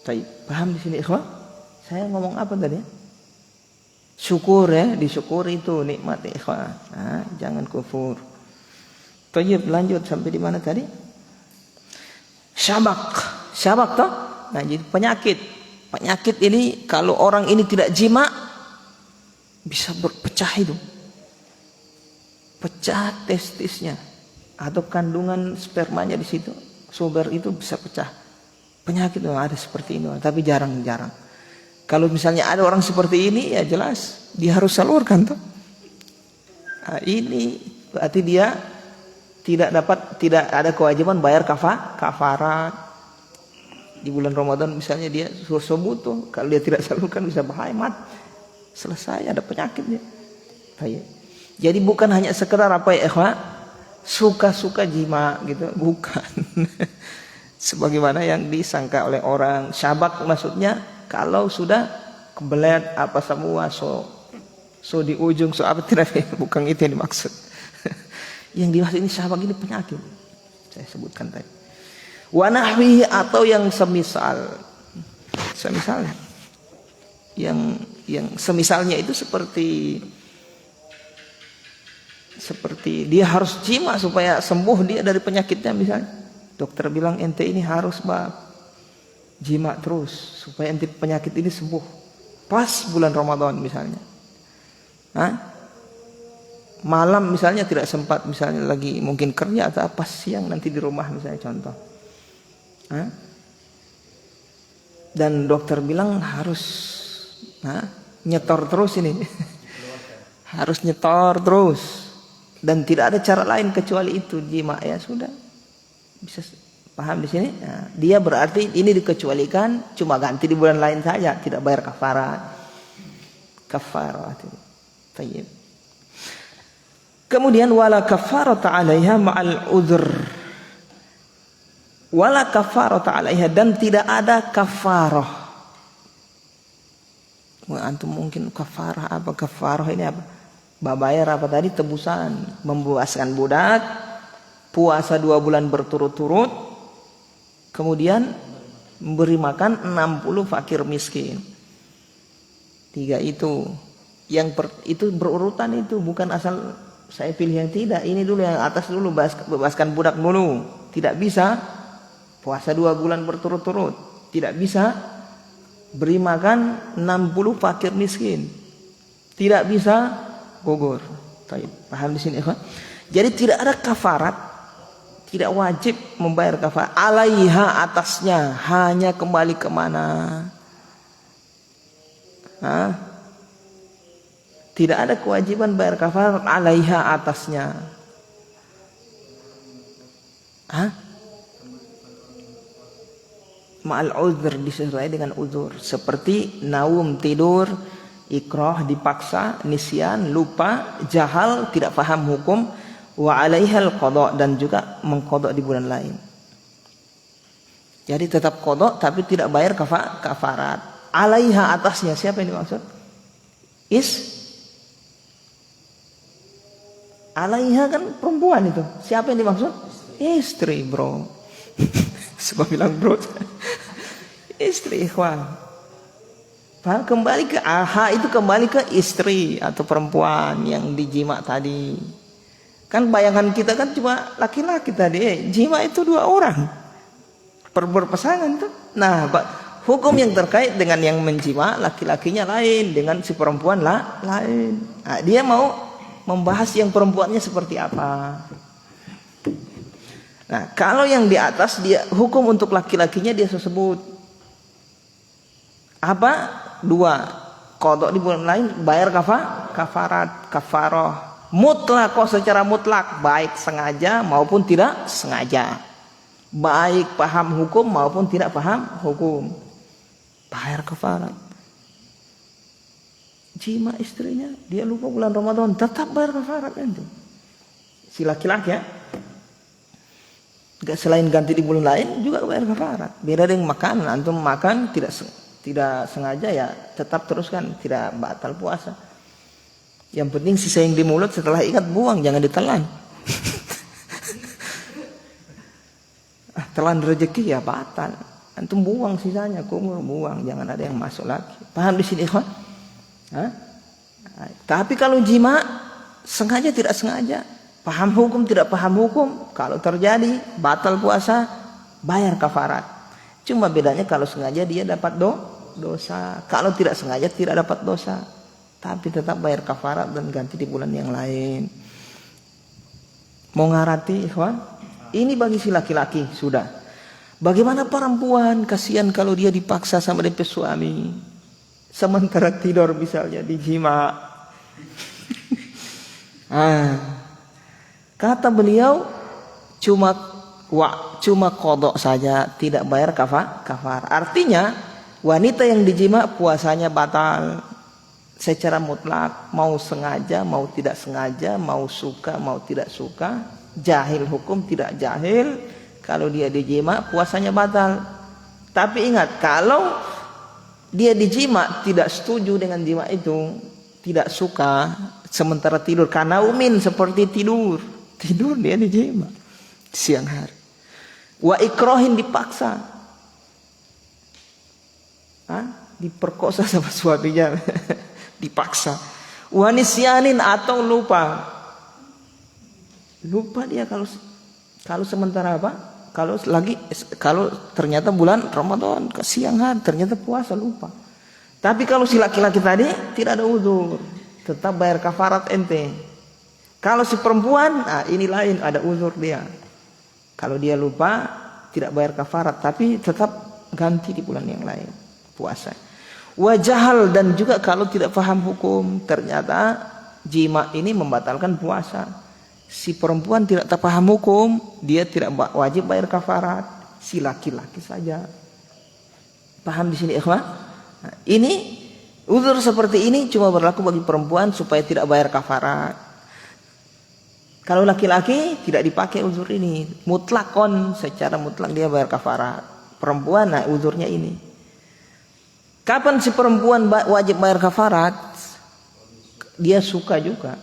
Baik, paham di sini ikhwah? Saya ngomong apa tadi? Syukur ya, disyukuri itu nikmat ikhwah. Jangan kufur. Baik, lanjut sampai di mana tadi? Syabak toh? Nah, jadi penyakit. Penyakit ini kalau orang ini tidak jima bisa berpecah itu. Pecah testisnya atau kandungan spermanya di situ, sumber itu bisa pecah. Penyakit itu ada seperti ini, tapi jarang-jarang. Kalau misalnya ada orang seperti ini, ya jelas dia harus salurkan tuh. Ini berarti dia tidak ada kewajiban bayar kafarat. Di bulan Ramadan misalnya dia subuh tuh, kalau dia tidak salurkan bisa bahaya mati. Selesai, ada penyakitnya. Jadi bukan hanya sekedar suka-suka jima gitu, bukan. Sebagaimana yang disangka oleh orang. Syabak maksudnya kalau sudah kebelet apa semua so di ujung tidak, bukan itu yang dimaksud. Yang dimaksud ini syabak ini penyakit. Saya sebutkan tadi. Wa nahwihi, atau yang semisalnya. Yang semisalnya itu seperti dia harus jima supaya sembuh dia dari penyakitnya misalnya. Dokter bilang ente ini harus jima terus supaya ente penyakit ini sembuh. Pas bulan Ramadan misalnya. Malam misalnya tidak sempat, misalnya lagi mungkin kerja atau apa, siang nanti di rumah misalnya contoh. Dan dokter bilang harus nyetor terus ini. Harus nyetor terus. Dan tidak ada cara lain kecuali itu, jima, ya sudah. Bisa paham di sini? Dia berarti ini dikecualikan, cuma ganti di bulan lain saja, tidak bayar kafarat. Kafarat. Tayyib. Kemudian wala kafarata 'alaiha ma'al udhr. Wala kafarata 'alaiha, dan tidak ada kafarah. Wah, antum mungkin kafarah apa? Kafarah ini apa? Bayar apa tadi? Tebusan. Membebaskan budak, puasa 2 bulan berturut-turut, kemudian memberi makan 60 fakir miskin. 3 itu. Itu berurutan itu, bukan asal saya pilih yang tidak. Ini dulu yang atas dulu, bebaskan budak dulu. Tidak bisa puasa 2 bulan berturut-turut. Tidak bisa beri makan 60 fakir miskin. Tidak bisa gugur. Paham di sini, ikhwan? Jadi tidak ada kafarat, tidak wajib membayar kafarat. Alaiha, atasnya, hanya kembali kemana? Tidak ada kewajiban bayar kafarat alaiha, atasnya. Ma'al uzur, disertai dengan uzur. Seperti naum, tidur, ikrah, dipaksa, nisyan, lupa, jahal, tidak paham hukum, wa alaihal qada, dan juga mengqada di bulan lain. Jadi tetap qada tapi tidak bayar kafarat. Alaiha, atasnya. Siapa yang dimaksud? Alaiha kan perempuan itu. Siapa yang dimaksud? Istri, bro. Sebab bilang bro. Istri, ikhwan. Paham? Kembali ke aha, itu kembali ke istri atau perempuan yang dijima tadi. Kan bayangan kita kan cuma laki-laki tadi. Jima itu 2 orang. Berpasangan tuh. Nah, hukum yang terkait dengan yang menjima laki-lakinya lain, dengan si perempuan lain. Nah, dia mau membahas yang perempuannya seperti apa. Nah, kalau yang di atas, dia hukum untuk laki-lakinya dia sebut apa? 2, qada di bulan lain, bayar kafarat, kafaroh mutlak, secara mutlak, baik sengaja maupun tidak sengaja, baik paham hukum maupun tidak paham hukum, bayar kafarat. Jima istrinya, dia lupa bulan Ramadan, tetap bayar kafarat itu. Si laki-laki ya. Gak, selain ganti di bulan lain juga bayar kafarat. Beda dengan makan, antum makan tidak sengaja ya tetap teruskan, tidak batal puasa. Yang penting sisa yang di mulut setelah ikat buang, jangan ditelan. Telan rezeki ya batal. Antum buang sisanya, kumur buang, jangan ada yang masuk lagi. Paham di sini, ikhwan? Tapi kalau jima sengaja tidak sengaja, paham hukum tidak paham hukum, kalau terjadi batal puasa, bayar kafarat. Cuma bedanya kalau sengaja dia dapat dosa, kalau tidak sengaja tidak dapat dosa, tapi tetap bayar kafarat dan ganti di bulan yang lain. Mau ngarati, ikhwan? Ini bagi si laki-laki sudah. Bagaimana perempuan? Kasihan kalau dia dipaksa sama DP suami. Sementara tidur misalnya dijima. Kata beliau cuma qada saja, tidak bayar kafar. Artinya wanita yang dijima puasanya batal secara mutlak, mau sengaja mau tidak sengaja, mau suka mau tidak suka, jahil hukum tidak jahil, kalau dia dijima puasanya batal. Tapi ingat, kalau dia dijima tidak setuju dengan jima itu, tidak suka, sementara tidur karena umin seperti tidur dia dijima siang hari, wa ikrohin, dipaksa, diperkosa sama suaminya, dipaksa, wa nisyanin, atau lupa dia kalau sementara apa? Kalau ternyata bulan Ramadan ke siang hari ternyata puasa, lupa. Tapi kalau si laki-laki tadi tidak ada uzur, tetap bayar kafarat ente. Kalau si perempuan, ini lain, ada uzur dia. Kalau dia lupa tidak bayar kafarat, tapi tetap ganti di bulan yang lain puasa. Wajahal, dan juga kalau tidak paham hukum, ternyata jima ini membatalkan puasa. Si perempuan tidak paham hukum, dia tidak wajib bayar kafarat. Si laki-laki saja. Paham di sini, ikhwan? Nah, ini uzur seperti ini cuma berlaku bagi perempuan supaya tidak bayar kafarat. Kalau laki-laki tidak dipakai uzur ini, mutlakon, secara mutlak dia bayar kafarat. Perempuan, nah uzurnya ini. Kapan si perempuan wajib bayar kafarat? Dia suka juga.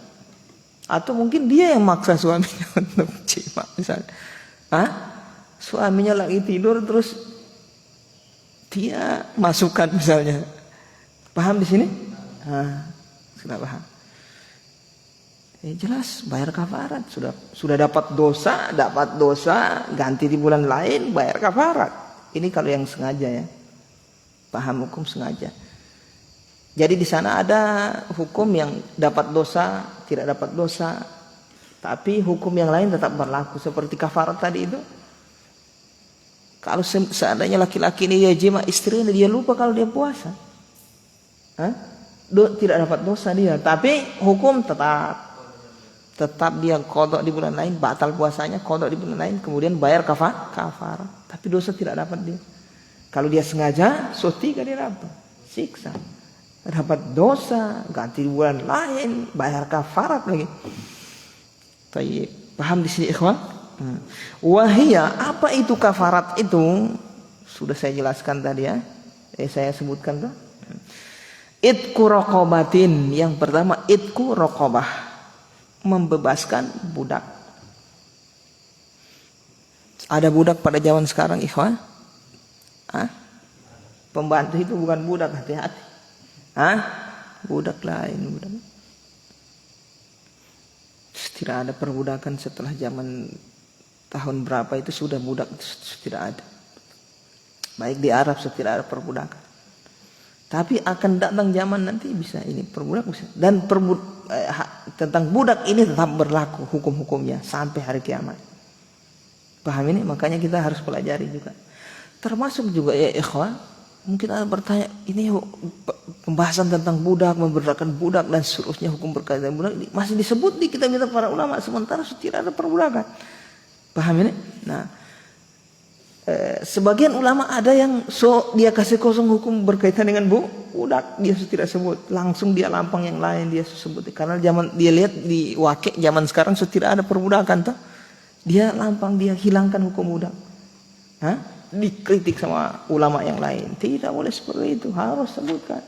Atau mungkin dia yang maksa suaminya untuk jima misalnya. Suaminya lagi tidur terus dia masukkan misalnya. Paham di sini? Sudah paham. Jelas bayar kafarat, sudah dapat dosa, ganti di bulan lain bayar kafarat. Ini kalau yang sengaja ya. Paham hukum sengaja. Jadi di sana ada hukum yang dapat dosa, tidak dapat dosa. Tapi hukum yang lain tetap berlaku seperti kafarat tadi itu. Kalau seandainya laki-laki ini dia jima istrinya, dia lupa kalau dia puasa. Tidak dapat dosa dia, tapi hukum tetap dia qadha di bulan lain, batal puasanya, qadha di bulan lain, kemudian bayar kafarat. Tapi dosa tidak dapat dia. Kalau dia sengaja, sotika dia dapat siksa. Dapat dosa, ganti di bulan lain, bayar kafarat lagi. Tayyib. Paham di sini ikhwan? Wahia, apa itu kafarat itu? Sudah saya jelaskan tadi ya. Saya sebutkan tuh. Itku raqabatin. Yang pertama itku raqabah, membebaskan budak. Ada budak pada zaman sekarang ikhwan? Pembantu itu bukan budak, hati-hati. Budak lain, budak. Tidak ada perbudakan setelah zaman tahun berapa itu sudah budak tidak ada. Baik di Arab tidak ada perbudakan. Tapi akan datang zaman nanti bisa ini perbudak bisa. Dan tentang budak ini tetap berlaku hukum-hukumnya sampai hari kiamat. Paham ini? Makanya kita harus pelajari juga. Termasuk juga ya ikhwan. Mungkin ada bertanya, ini pembahasan tentang budak, memerdekakan budak dan seterusnya hukum berkaitan budak masih disebut di kitab-kitab para ulama, sementara tidak ada perbudakan. Paham ini? Nah, sebagian ulama ada yang dia kasih kosong hukum berkaitan dengan budak, dia tidak sebut, langsung dia lampang yang lain dia sebut. Karena zaman dia lihat di wakil zaman sekarang tidak ada perbudakan toh. Dia lampang, dia hilangkan hukum budak. Dikritik sama ulama yang lain. Tidak boleh seperti itu, harus sebutkan.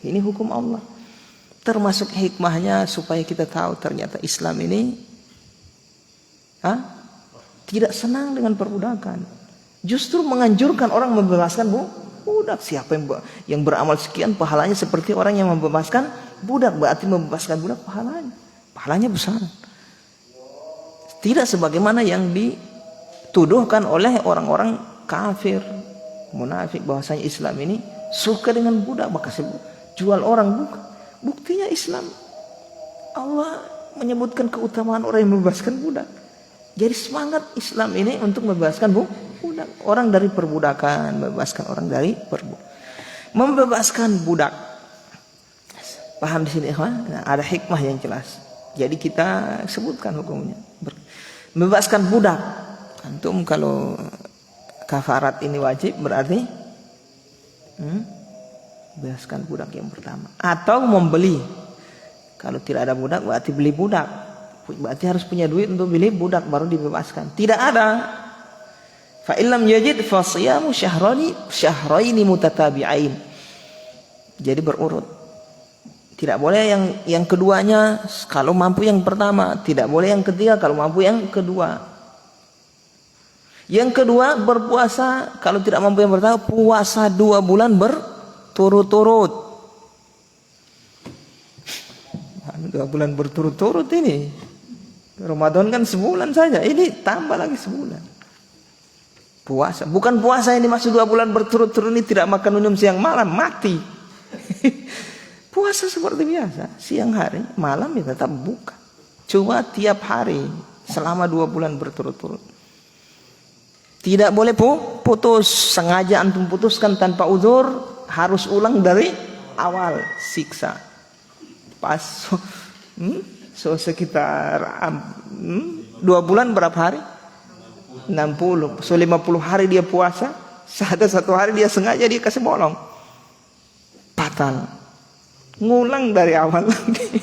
Ini hukum Allah. Termasuk hikmahnya supaya kita tahu ternyata Islam ini tidak senang dengan perbudakan. Justru menganjurkan orang membebaskan budak. Siapa yang beramal sekian pahalanya seperti orang yang membebaskan budak. Berarti membebaskan budak pahalanya besar. Tidak sebagaimana yang dituduhkan oleh orang-orang kafir, munafik, bahwasanya Islam ini suka dengan budak, maka jual orang bukan. Buktinya Islam, Allah menyebutkan keutamaan orang yang membebaskan budak. Jadi semangat Islam ini untuk membebaskan budak, orang dari perbudakan, membebaskan orang dari membebaskan budak. Paham di sini ikhwan? Nah, ada hikmah yang jelas. Jadi kita sebutkan hukumnya. Membebaskan budak. Antum kalau kafarat ini wajib berarti bebaskan budak yang pertama. Atau membeli. Kalau tidak ada budak berarti beli budak. Berarti harus punya duit untuk beli budak baru dibebaskan. Tidak ada. Fa illam yajid fa siyamu syahraini mutatabi'ain. Jadi berurut. Tidak boleh yang keduanya kalau mampu yang pertama, tidak boleh yang ketiga kalau mampu yang kedua. Yang kedua berpuasa, kalau tidak mampu yang pertama puasa 2 bulan berturut-turut. 2 bulan berturut-turut ini. Ramadan kan sebulan saja, ini tambah lagi sebulan. Puasa, bukan puasa ini maksud 2 bulan berturut-turut ini tidak makan minum siang malam, mati. Puasa seperti biasa, siang hari, malam ya tetap buka. Cuma tiap hari selama 2 bulan berturut-turut. Tidak boleh putus, sengaja antum putuskan tanpa uzur, harus ulang dari awal, siksa. Pas sekitar 2 bulan berapa hari? 60. 50 hari dia puasa, ada 1 hari dia sengaja dia kasih bolong. Batal. Ngulang dari awal lagi.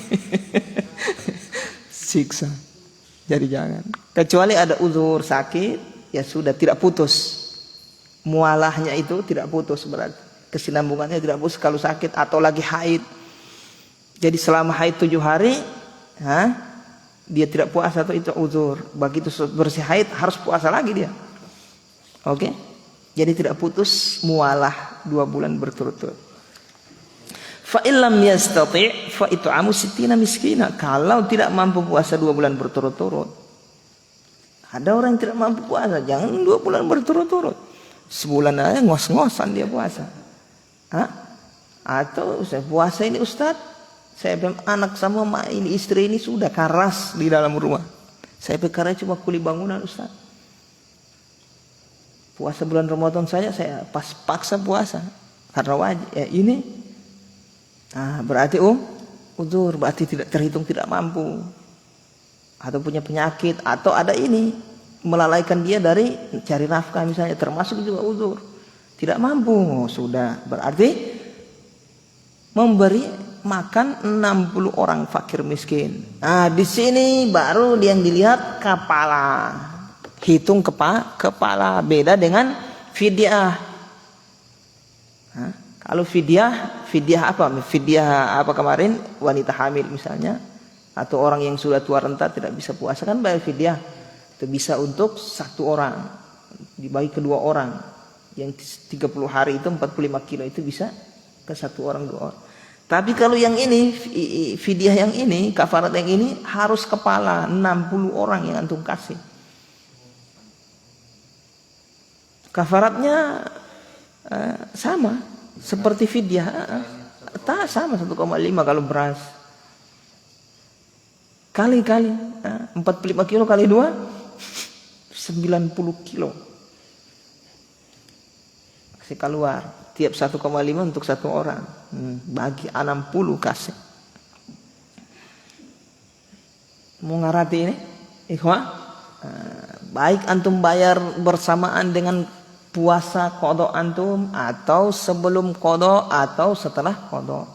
Siksa. Jadi jangan. Kecuali ada uzur sakit, ya sudah tidak putus. Mualahnya itu tidak putus berarti. Kesinambungannya tidak putus kalau sakit atau lagi haid. Jadi selama haid 7 hari, dia tidak puasa atau itu uzur. Begitu bersih haid harus puasa lagi dia. Oke? Jadi tidak putus mualah 2 bulan berturut-turut. Fa illam yastati' fa it'amu sittina miskina. Kalau tidak mampu puasa 2 bulan berturut-turut. Ada orang yang tidak mampu puasa, jangan 2 bulan berturut-turut. Sebulan aja ngos-ngosan dia puasa. Hah? Atau saya puasa ini Ustaz, saya anak sama ini istri ini sudah karas di dalam rumah. Saya perkara cuma kuli bangunan Ustaz. Puasa bulan Ramadan saya paksa puasa karena wajib. Ya ini, berarti uzur, berarti tidak terhitung tidak mampu, atau punya penyakit, atau ada ini melalaikan dia dari cari nafkah misalnya, termasuk juga uzur, tidak mampu. Sudah berarti memberi makan 60 orang fakir miskin. Nah di sini baru yang dilihat kepala. Hitung kepala, beda dengan fidyah. Kalau fidyah apa? Fidyah apa kemarin? Wanita hamil misalnya, atau orang yang sudah tua renta tidak bisa puasa kan bayar fidyah. Itu bisa untuk 1 orang, dibagi ke 2 orang. Yang 30 hari itu 45 kilo itu bisa ke 1 orang 2 orang. Tapi kalau yang ini fidyah yang ini, kafarat yang ini harus kepala 60 orang yang antum kasih. Kafaratnya sama seperti fidyah, sama 1,5 kalau beras. Kali 45 kilo kali 2 90 kilo. Kasih keluar tiap 1,5 untuk 1 orang. Bagi 60 kasih. Mau ngarati ini? Ikhwah, baik antum bayar bersamaan dengan puasa qada antum, atau sebelum qada atau setelah qada.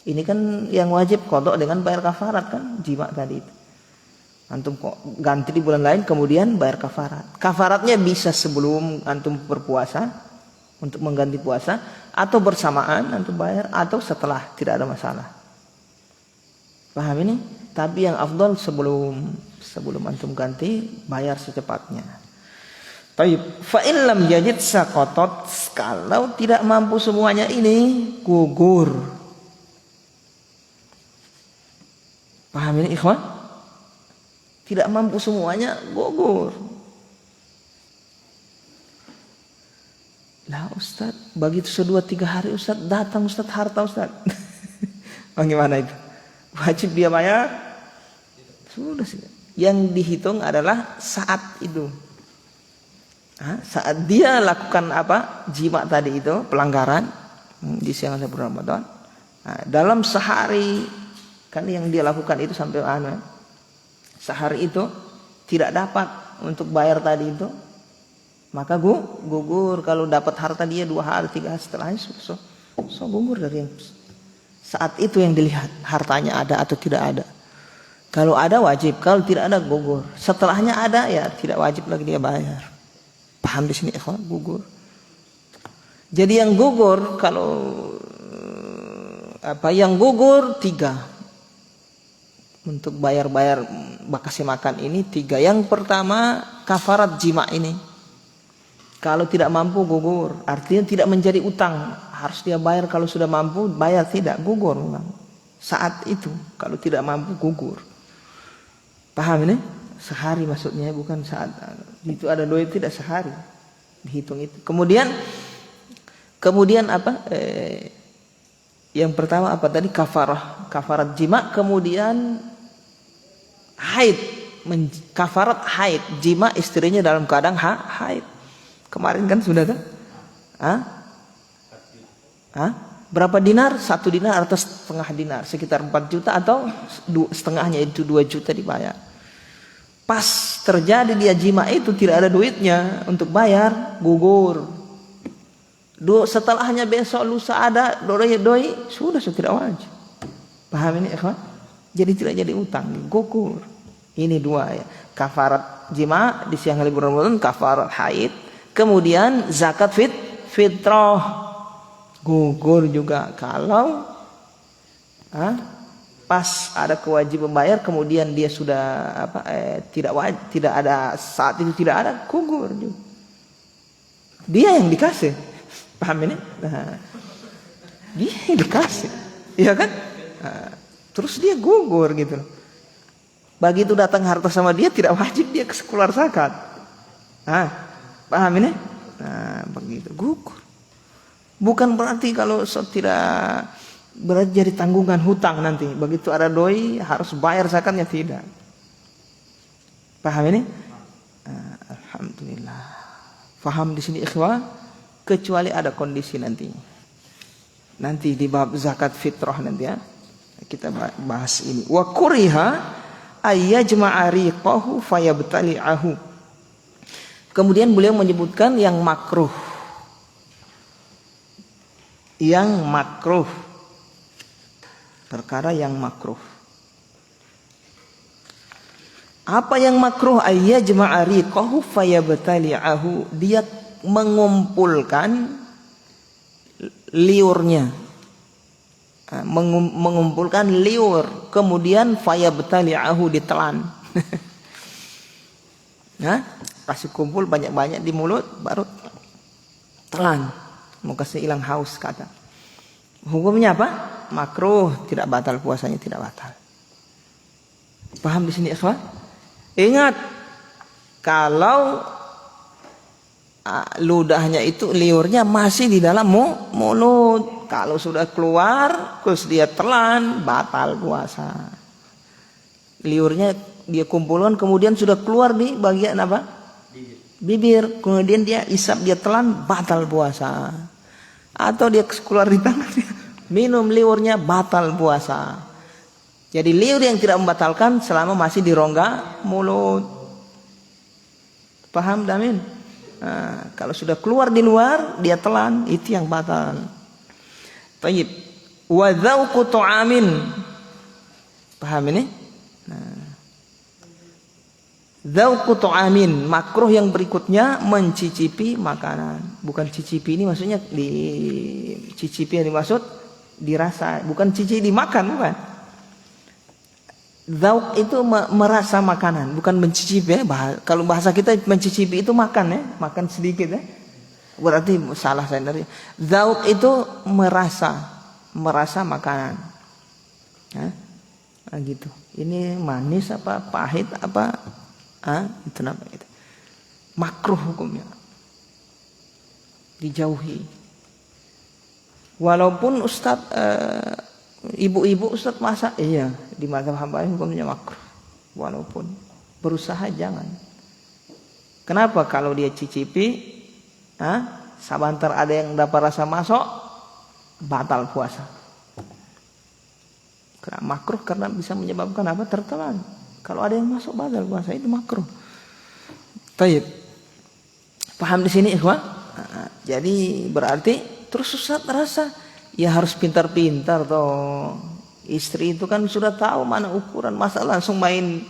Ini kan yang wajib qada dengan bayar kafarat kan, jima tadi itu. Antum kok ganti di bulan lain kemudian bayar kafarat. Kafaratnya bisa sebelum antum berpuasa untuk mengganti puasa, atau bersamaan antum bayar, atau setelah, tidak ada masalah. Paham ini? Tapi yang afdal sebelum antum ganti bayar secepatnya. Taib, fa in lam yajid saqatat, kalau tidak mampu semuanya ini gugur. Paham ini ikhwan? Tidak mampu semuanya gugur. Lah Ustaz, begitu 2-3 hari Ustaz datang Ustaz harta Ustaz. Bagaimana itu? Wajib dia bayar? Sudah sih. Yang dihitung adalah saat itu. Saat dia lakukan apa? Jima tadi itu, pelanggaran di siang hari bulan Ramadan. Dalam sehari kan yang dia lakukan itu sampai sehari itu tidak dapat untuk bayar tadi itu, maka gugur. Kalau dapat harta dia 2 hari 3 hari setelahnya so gugur dari yang saat itu yang dilihat hartanya ada atau tidak ada. Kalau ada wajib, kalau tidak ada gugur. Setelahnya ada ya tidak wajib lagi dia bayar. Paham di sini ikhwan? Gugur. Jadi yang gugur kalau yang gugur 3. Untuk bayar-bayar kasih makan ini 3. Yang pertama kafarat jima ini. Kalau tidak mampu gugur, artinya tidak menjadi utang, harus dia bayar. Kalau sudah mampu bayar, tidak gugur memang. Saat itu kalau tidak mampu gugur. Paham ini? Sehari maksudnya, bukan saat itu ada duit, tidak sehari dihitung itu. Kemudian apa? Yang pertama apa tadi? Kafarat jima. Kemudian haid, kafarat haid, jima istrinya dalam keadaan haid. Kemarin kan sudah kan? Berapa dinar? 1 dinar atau setengah dinar, sekitar 4 juta atau setengahnya itu 2 juta dibayar. Pas terjadi dia jima itu tidak ada duitnya untuk bayar, gugur. Setelahnya besok lusa ada doi sudah tidak wajib. Paham ini ikhwan? Jadi tidak jadi utang, gugur. Ini 2 ya. Kafarat jima di siang hari bulan Ramadan, kafarat haid, kemudian zakat fitrah gugur juga kalau pas ada kewajiban bayar kemudian dia sudah tidak ada saat itu tidak ada, gugur juga. Dia yang dikasih, paham ini? Nah, dia yang dikasih, iya kan? Nah, terus dia gugur gitu loh. Begitu datang harta sama dia tidak wajib dia keluar zakat. Nah, paham ini? Nah, begitu gugur. Bukan berarti kalau tidak berarti jadi tanggungan hutang nanti. Begitu ada doi harus bayar zakatnya, tidak. Paham ini? Nah, alhamdulillah. Paham di sini ikhwah? Kecuali ada kondisi nanti. Nanti di bab zakat fitrah nanti ya. Kita bahas ini. Wa kuriha ayyajma'a riqahu fayabtali'ahu. Kemudian beliau menyebutkan yang makruh. Yang makruh. Perkara yang makruh. Apa yang makruh? Ayyajma'a riqahu fayabtali'ahu. Dia mengumpulkan liurnya. Mengumpulkan liur, kemudian fayabtali'ahu, ditelan. Nah, kasih kumpul banyak-banyak di mulut baru telan. Mau kasih hilang haus kata. Hukumnya apa? Makruh, tidak batal puasanya, tidak batal. Paham di sini ikhwan? Ingat, kalau ludahnya itu liurnya masih di dalam mulut. Kalau sudah keluar, terus dia telan, batal puasa. Liurnya dia kumpulkan, kemudian sudah keluar di bagian apa? Bibir. Kemudian dia isap, dia telan, batal puasa. Atau dia keluar di tangan, minum liurnya, batal puasa. Jadi liur yang tidak membatalkan selama masih di rongga mulut. Paham Damin? Nah, kalau sudah keluar di luar, dia telan, itu yang batal. Tayyib. Wa dzauqu ta'amin. Paham ini? Nah. Dzauqu ta'amin, makruh yang berikutnya mencicipi makanan. Bukan cicipi ini maksudnya dicicipi yang dimaksud dirasa, bukan cicipi dimakan, bukan. Dzauq itu merasa makanan, bukan mencicipi ya. Kalau bahasa kita mencicipi itu makan ya, makan sedikit ya. Berarti salah saya dari. Dzauq itu merasa makanan. Nah, gitu. Ini manis apa pahit apa? Itu apa itu? Makruh hukumnya. Dijauhi. Walaupun Ustadz ibu-ibu Ustadz masak, iya di mazhab Hambali hukumnya makruh. Walaupun berusaha jangan. Kenapa? Kalau dia cicipi, sabantar ada yang dapat rasa masuk, batal puasa. Karena makruh karena bisa menyebabkan apa? Tertelan. Kalau ada yang masuk batal puasa, itu makruh. Tayyib. Paham di sini ikhwan? Jadi berarti terus Ustaz rasa ya harus pintar-pintar toh. Istri itu kan sudah tahu mana ukuran, masa langsung main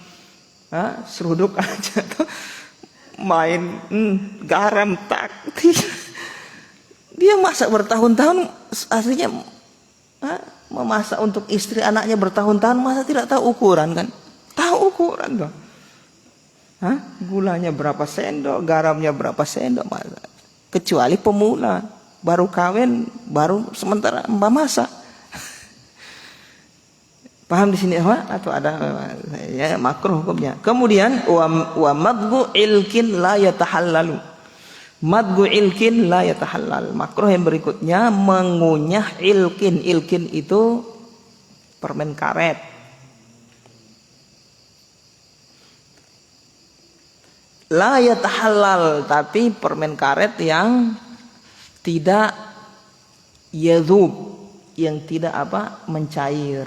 seruduk aja tuh. Main garam tak. Dia masak bertahun-tahun, aslinya memasak untuk istri anaknya bertahun-tahun, masa tidak tahu ukuran kan? Tahu ukuran dong. Gulanya berapa sendok, garamnya berapa sendok, masa. Kecuali pemula, baru kawin, baru sementara mbak masak. Paham di sini atau ada ya makruh hukumnya. Kemudian wa madghu ilkin la yatahallalu. Madghu ilkin la yatahallal. Makruh yang berikutnya mengunyah ilkin. Ilkin itu permen karet. La yatahallal, tapi permen karet yang tidak yadhub, yang tidak mencair.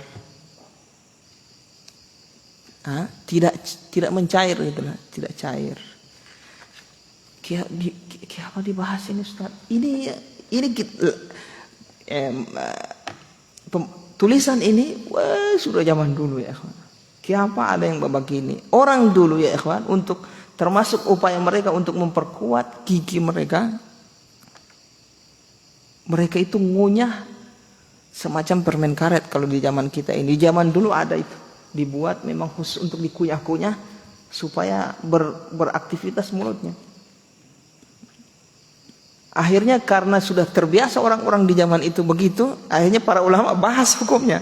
Tidak mencair gitu lah, tidak cair. Apa dibahas ini Ustaz? Ini tulisan ini sudah zaman dulu ya ikhwan. Kenapa ada yang begini? Orang dulu ya ikhwan, untuk termasuk upaya mereka untuk memperkuat gigi mereka, mereka itu ngunyah semacam permen karet kalau di zaman kita ini. Di zaman dulu ada itu, dibuat memang khusus untuk dikunyah-kunyah supaya beraktivitas mulutnya. Akhirnya karena sudah terbiasa orang-orang di zaman itu begitu, akhirnya para ulama bahas hukumnya.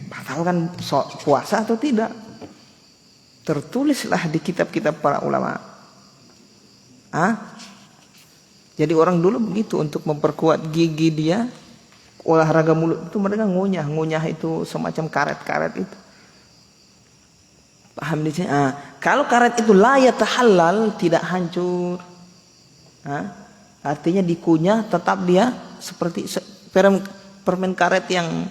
Batalkan puasa atau tidak? Tertulislah di kitab-kitab para ulama. Jadi orang dulu begitu untuk memperkuat gigi dia, olahraga mulut itu mereka ngunyah itu semacam karet-karet itu. Paham di sini? Kalau karet itu la yatahallal, tidak hancur. Artinya dikunyah tetap dia seperti permen karet yang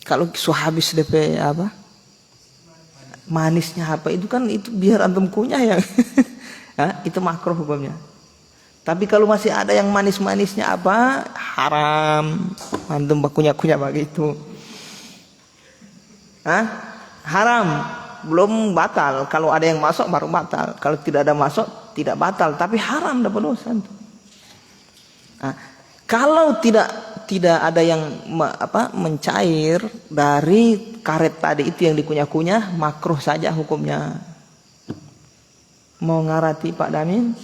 kalau habis DP apa? Manisnya apa itu kan, itu biar antum kunyah ya. Itu makruh hukumnya. Tapi kalau masih ada yang manis-manisnya apa? Haram. Antum kunyah-kunyah begitu. Haram. Belum batal. Kalau ada yang masuk baru batal. Kalau tidak ada masuk tidak batal, tapi haram, dapat dosa. Kalau tidak ada yang mencair dari karet tadi itu yang dikunyah-kunyah, makruh saja hukumnya. Mau ngarati Pak Damin?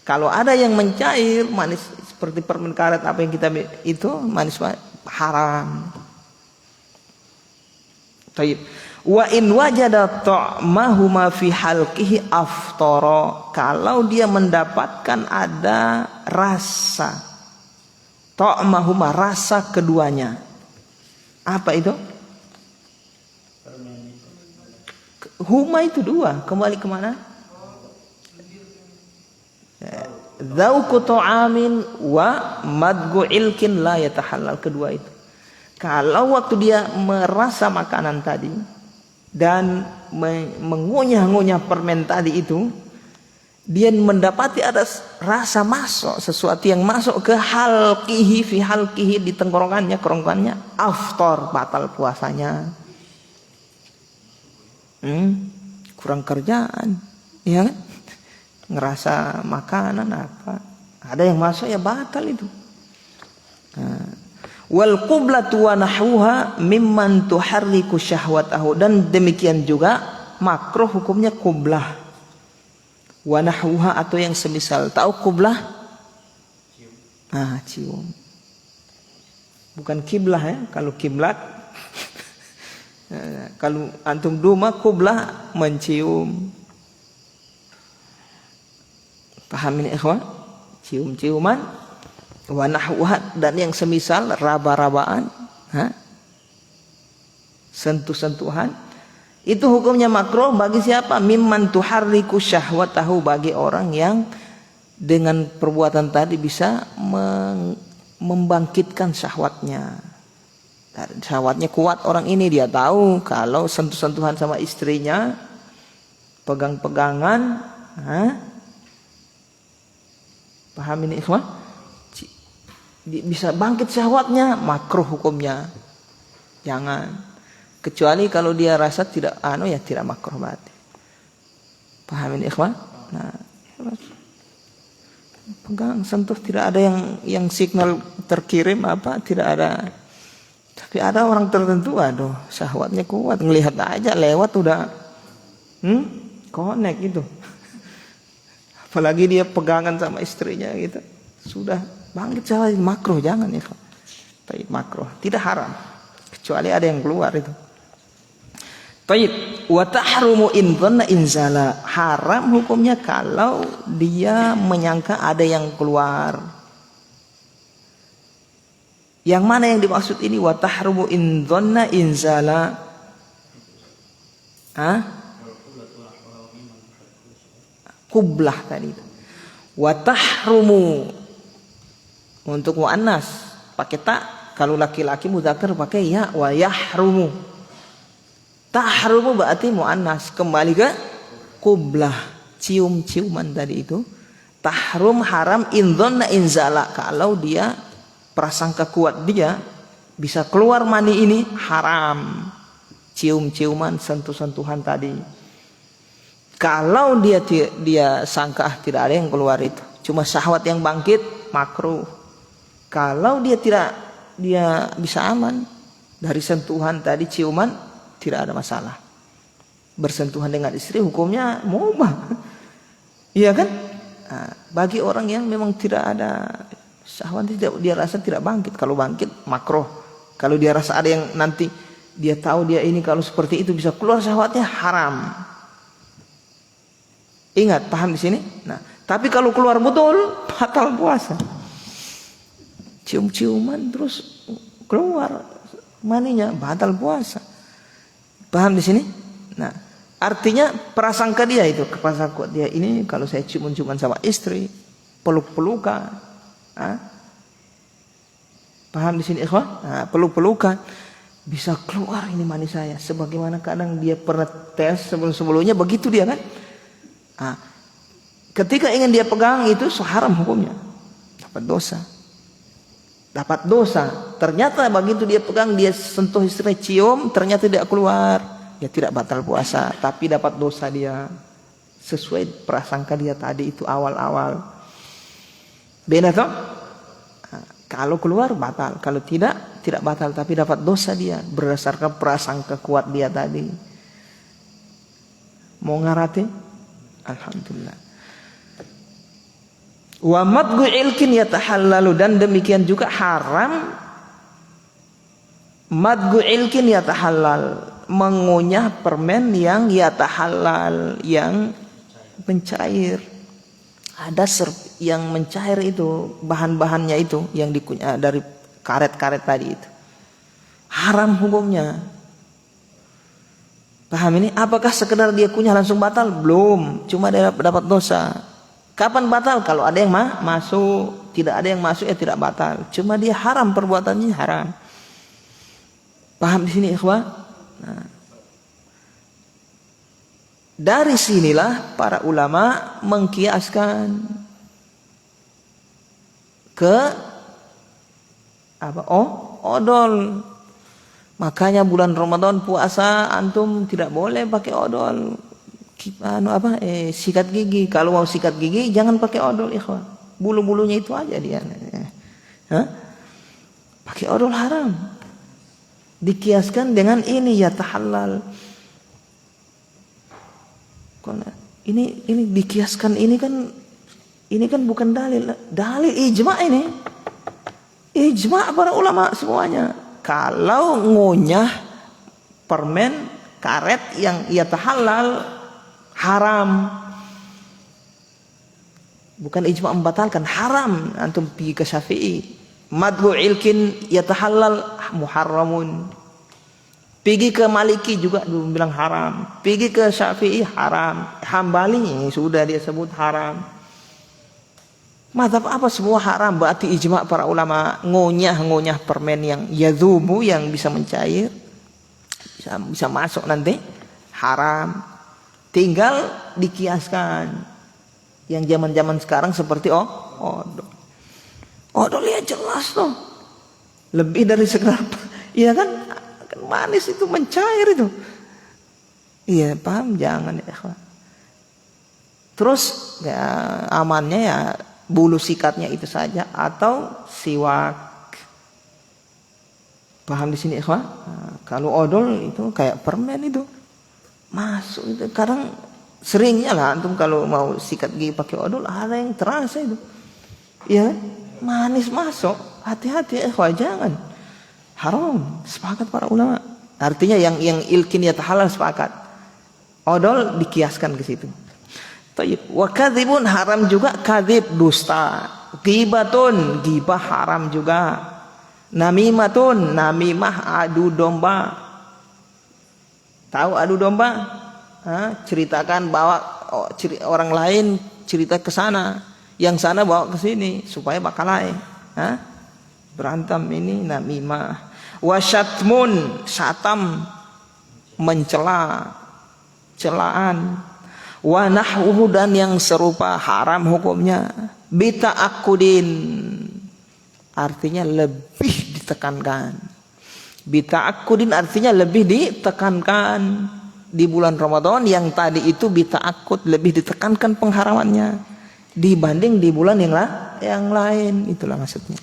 Kalau ada yang mencair manis seperti permen karet apa yang kita itu manis, haram. Taib. Wa in wajada ta'mahu ma fi halqihi aftara. Kalau dia mendapatkan ada rasa ta'mahuma, rasa keduanya. Apa itu? Huma itu dua. Kembali kemana? Dzauqu ta'amin wa madgu ilkin la yatahallal. Kedua itu. Kalau waktu dia merasa makanan tadi dan mengunyah-ngunyah permen tadi itu, dia mendapati ada rasa masuk, sesuatu yang masuk ke halqihi, fi halqihi, di tenggorokannya, kerongkongannya, aftar, batal puasanya. Kurang kerjaan, ya kan? Ngerasa makanan apa, ada yang masuk ya batal itu. Wal qiblatu wa nahwuha mimman tuharriku syahwatahu. Dan demikian juga makruh hukumnya qiblah wa nahwuha, atau yang semisal. Tahu qiblah? Cium. Bukan kiblah ya. Kalau kiblat kalau antum duma, qiblah mencium. Paham ini ikhwan? Cium-ciuman. Wa nahwuha, dan yang semisal, raba-rabaan, sentuh-sentuhan, itu hukumnya makruh bagi siapa? Mimman tuharriku syahwatahu, bagi orang yang dengan perbuatan tadi bisa membangkitkan syahwatnya. Syahwatnya kuat orang ini, dia tahu kalau sentuh-sentuhan sama istrinya, pegang-pegangan, paham ini ikhwan? Bisa bangkit syahwatnya, makruh hukumnya. Jangan. Kecuali kalau dia rasa tidak tidak makruh berarti. Paham ini ikhwan? Pegang, sentuh, tidak ada yang signal terkirim apa, tidak ada. Tapi ada orang tertentu, syahwatnya kuat, ngelihat aja lewat udah connect gitu. Apalagi dia pegangan sama istrinya gitu, sudah bangkit syahwat, makruh, jangan ya. Taib, makruh, tidak haram kecuali ada yang keluar itu. Taib, wa tahrumu in dhanna inzala. Haram hukumnya kalau dia menyangka ada yang keluar. Yang mana yang dimaksud ini wa tahrumu in dhanna inzala? Qiblah tadi. Wa tahrumu untuk muannas pakai ta, kalau laki-laki mudzakar pakai ya, wa yahrumu. Tahrumu berarti muannas, kembali ke qiblah, cium-ciuman tadi itu. Tahrum haram in dhanna inzala, kalau dia prasangka kuat dia bisa keluar mani ini, haram. Cium-ciuman, sentuh-sentuhan tadi. Kalau dia sangka tidak ada yang keluar itu, cuma syahwat yang bangkit, makruh. Kalau dia tidak dia bisa aman dari sentuhan tadi, ciuman tidak ada masalah. Bersentuhan dengan istri hukumnya mubah. Iya kan? Nah, bagi orang yang memang tidak ada syahwat, dia rasa tidak bangkit. Kalau bangkit makruh. Kalau dia rasa ada yang nanti dia tahu dia ini kalau seperti itu bisa keluar syahwatnya, haram. Ingat, paham di sini? Nah, tapi kalau keluar betul, batal puasa. Cium-ciuman terus keluar maninya, batal puasa. Paham di sini? Nah, artinya prasangka dia itu, prasangka dia ini kalau saya cium-ciuman sama istri, peluk-pelukan, paham di sini ikhwan? Nah, peluk-pelukan bisa keluar ini mani saya. Sebagaimana kadang dia pernah tes sebelum-sebelumnya begitu dia kan? Nah, ketika ingin dia pegang itu haram hukumnya, dapat dosa. Dapat dosa. Ternyata begitu dia pegang, dia sentuh istri, cium, ternyata tidak keluar, ya tidak batal puasa, tapi dapat dosa dia. Sesuai prasangka dia tadi itu awal-awal. Beda toh? Nah, kalau keluar batal, kalau tidak batal, tapi dapat dosa dia berdasarkan prasangka kuat dia tadi. Mau ngarati? Alhamdulillah. Wa madgu ilkin yatahallalu, dan demikian juga haram madgu ilkin yatahallal, mengunyah permen yang yatahallal, yang mencair. Ada yang mencair itu, bahan-bahannya itu yang dikunyah dari karet-karet tadi itu. Haram hukumnya. Paham ini? Apakah sekedar dia kunyah langsung batal? Belum, cuma dia dapat dosa. Kapan batal? Kalau ada yang masuk, tidak ada yang masuk ya tidak batal. Cuma dia haram, perbuatannya haram. Paham di sini ikhwah? Nah, dari sinilah para ulama mengkiaskan ke apa? Odol. Makanya bulan Ramadan puasa antum tidak boleh pakai odol. Sikat gigi. Kalau mau sikat gigi jangan pakai odol, ikhwan. Bulu-bulunya itu aja dia. Pakai odol haram. Dikiaskan dengan ini ya tahallal. Ini dikiaskan ini kan bukan dalil. Dalil ijma ini. Ijma para ulama semuanya. Kalau ngunyah permen karet yang yatahallal haram. Bukan ijma membatalkan, haram. Antum pergi ke Syafi'i, madhu ilkin yatahallal muharramun. Pergi ke Maliki juga bilang haram. Pergi ke Syafi'i haram. Hambali sudah dia sebut haram. Mazhab apa semua haram, berarti ijma para ulama. Ngunyah permen yang yadhubu, yang bisa mencair, bisa masuk nanti, haram. Tinggal dikiaskan yang zaman-zaman sekarang seperti odol. Odol ya jelas tuh, lebih dari sekedar, iya kan manis itu, mencair itu. Iya paham, jangan ya. Terus ya amannya ya bulu sikatnya itu saja atau siwak. Paham di sini ikhwan? Nah, kalau odol itu kayak permen itu masuk itu. Kadang seringnya lah antum kalau mau sikat gigi pakai odol ada yang terasa itu. Ya, manis masuk. Hati-hati ikhwan, jangan. Haram, sepakat para ulama. Artinya yang ilkin ya halal sepakat. Odol dikiaskan ke situ. Wa kadzibun, haram juga kadzib, dusta. Ghibatun, ghibah haram juga. Namimatun, namimah, adu domba. Tahu adu domba? Ceritakan bawa orang lain cerita ke sana, yang sana bawa ke sini supaya bakal lain. Berantem, ini namimah. Wasyatmun, satam, mencela, celaan. Wa nahwuhu, dan yang serupa, haram hukumnya. Bita'akkudin, artinya lebih ditekankan. Bita'akkudin artinya lebih ditekankan. Di bulan Ramadan yang tadi itu bita'akkud, lebih ditekankan pengharamannya dibanding di bulan yang lain. Itulah maksudnya.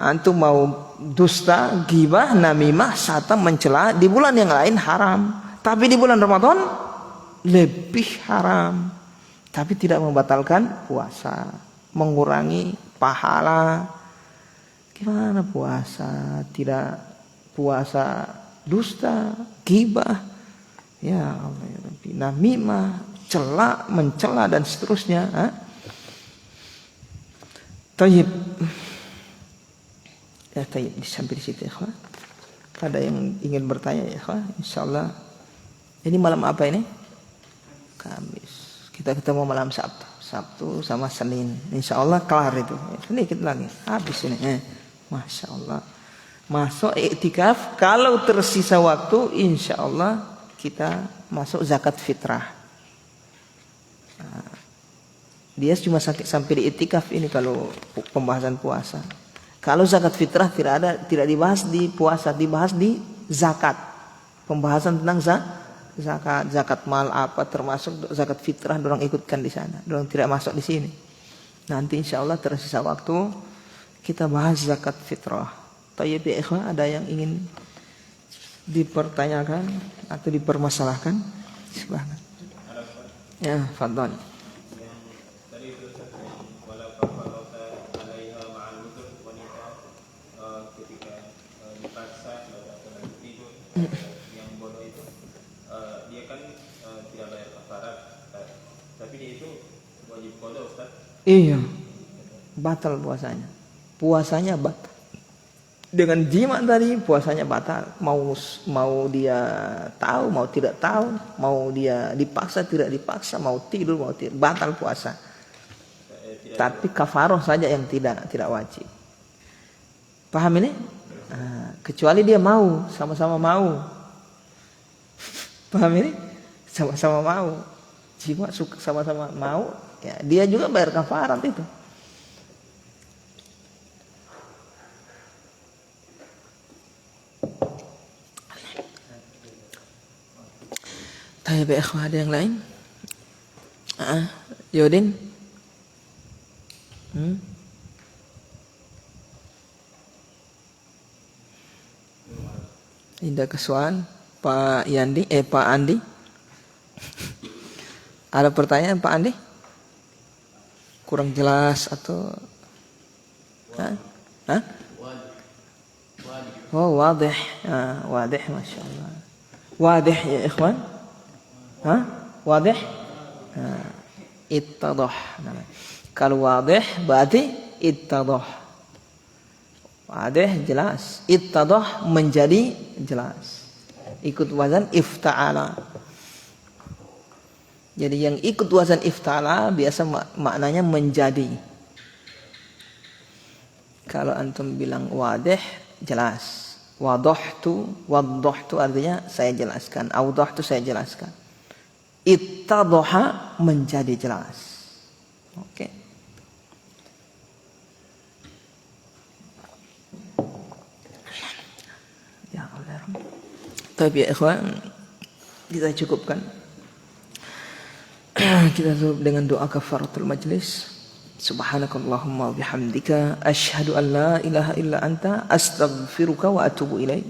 Antum mau dusta, ghibah, namimah, sata, mencela di bulan yang lain haram, tapi di bulan Ramadan lebih haram. Tapi tidak membatalkan puasa, mengurangi pahala. Gimana puasa? Tidak puasa dusta, ghibah, ya Allah ya Rabbi, namimah, cela, mencela dan seterusnya. Tayyib. Ya tayyib, sampai di situ ya, ikhwan. Ada yang ingin bertanya ya, ikhwan? Insyaallah. Ini malam apa ini? Kamis. Kita ketemu malam Sabtu. Sabtu sama Senin. Insyaallah kelar itu. Sedikit lagi. Habis ini. Masya Allah. Masuk iktikaf. Kalau tersisa waktu, insyaallah kita masuk zakat fitrah. Nah, dia cuma sampai di iktikaf ini kalau pembahasan puasa. Kalau zakat fitrah tidak dibahas di puasa, dibahas di zakat. Pembahasan tentang zakat mal apa termasuk zakat fitrah dorang ikutkan di sana. Dorang tidak masuk di sini. Nanti insyaallah tersisa waktu kita bahas zakat fitrah. Tayyib ya ikhwan, ada yang ingin dipertanyakan atau dipermasalahkan? Silakan. Ya, fadhal. Yang bodoh itu dia kan tidak bayar kafarat, tapi dia itu wajib qada, Ustaz. Iya, batal puasanya. Puasanya batal. Dengan jima tadi puasanya batal. Mau dia tahu, mau tidak tahu, mau dia dipaksa tidak dipaksa, mau tidur mau tidak, batal puasa. Tapi kafaroh saja yang tidak wajib. Paham ini? Kecuali dia mau, sama-sama mau. Paham ini? Sama-sama mau. Jima suka sama-sama mau, ya dia juga bayar kafarat itu. Tayyib ya ikhwah, ada yang lain? Yudin? Indah kesuan Pak Yandi, Pak Andi. Ada pertanyaan Pak Andi? Kurang jelas atau? Oh, wadih. Wadih, masya Allah. Wadih ya ikhwan. Wadih. Ittadah. Kalau wadih berarti ittadah. Wadih jelas. Ittadah menjadi jelas. Ikut wazan ifta'ala. Jadi yang ikut wazan ifta'ala biasa maknanya menjadi. Kalau antum bilang wadih jelas. Wadahtu artinya saya jelaskan. Awdahtu saya jelaskan. Ittadaha menjadi jelas. Oke. Ya Allah. Tapi ya ikhwan, kita cukupkan. Kita tutup dengan doa kafaratul majlis. Subhanakallahumma wa bihamdika asyhadu an la ilaha illa anta astaghfiruka wa atubu ilaik.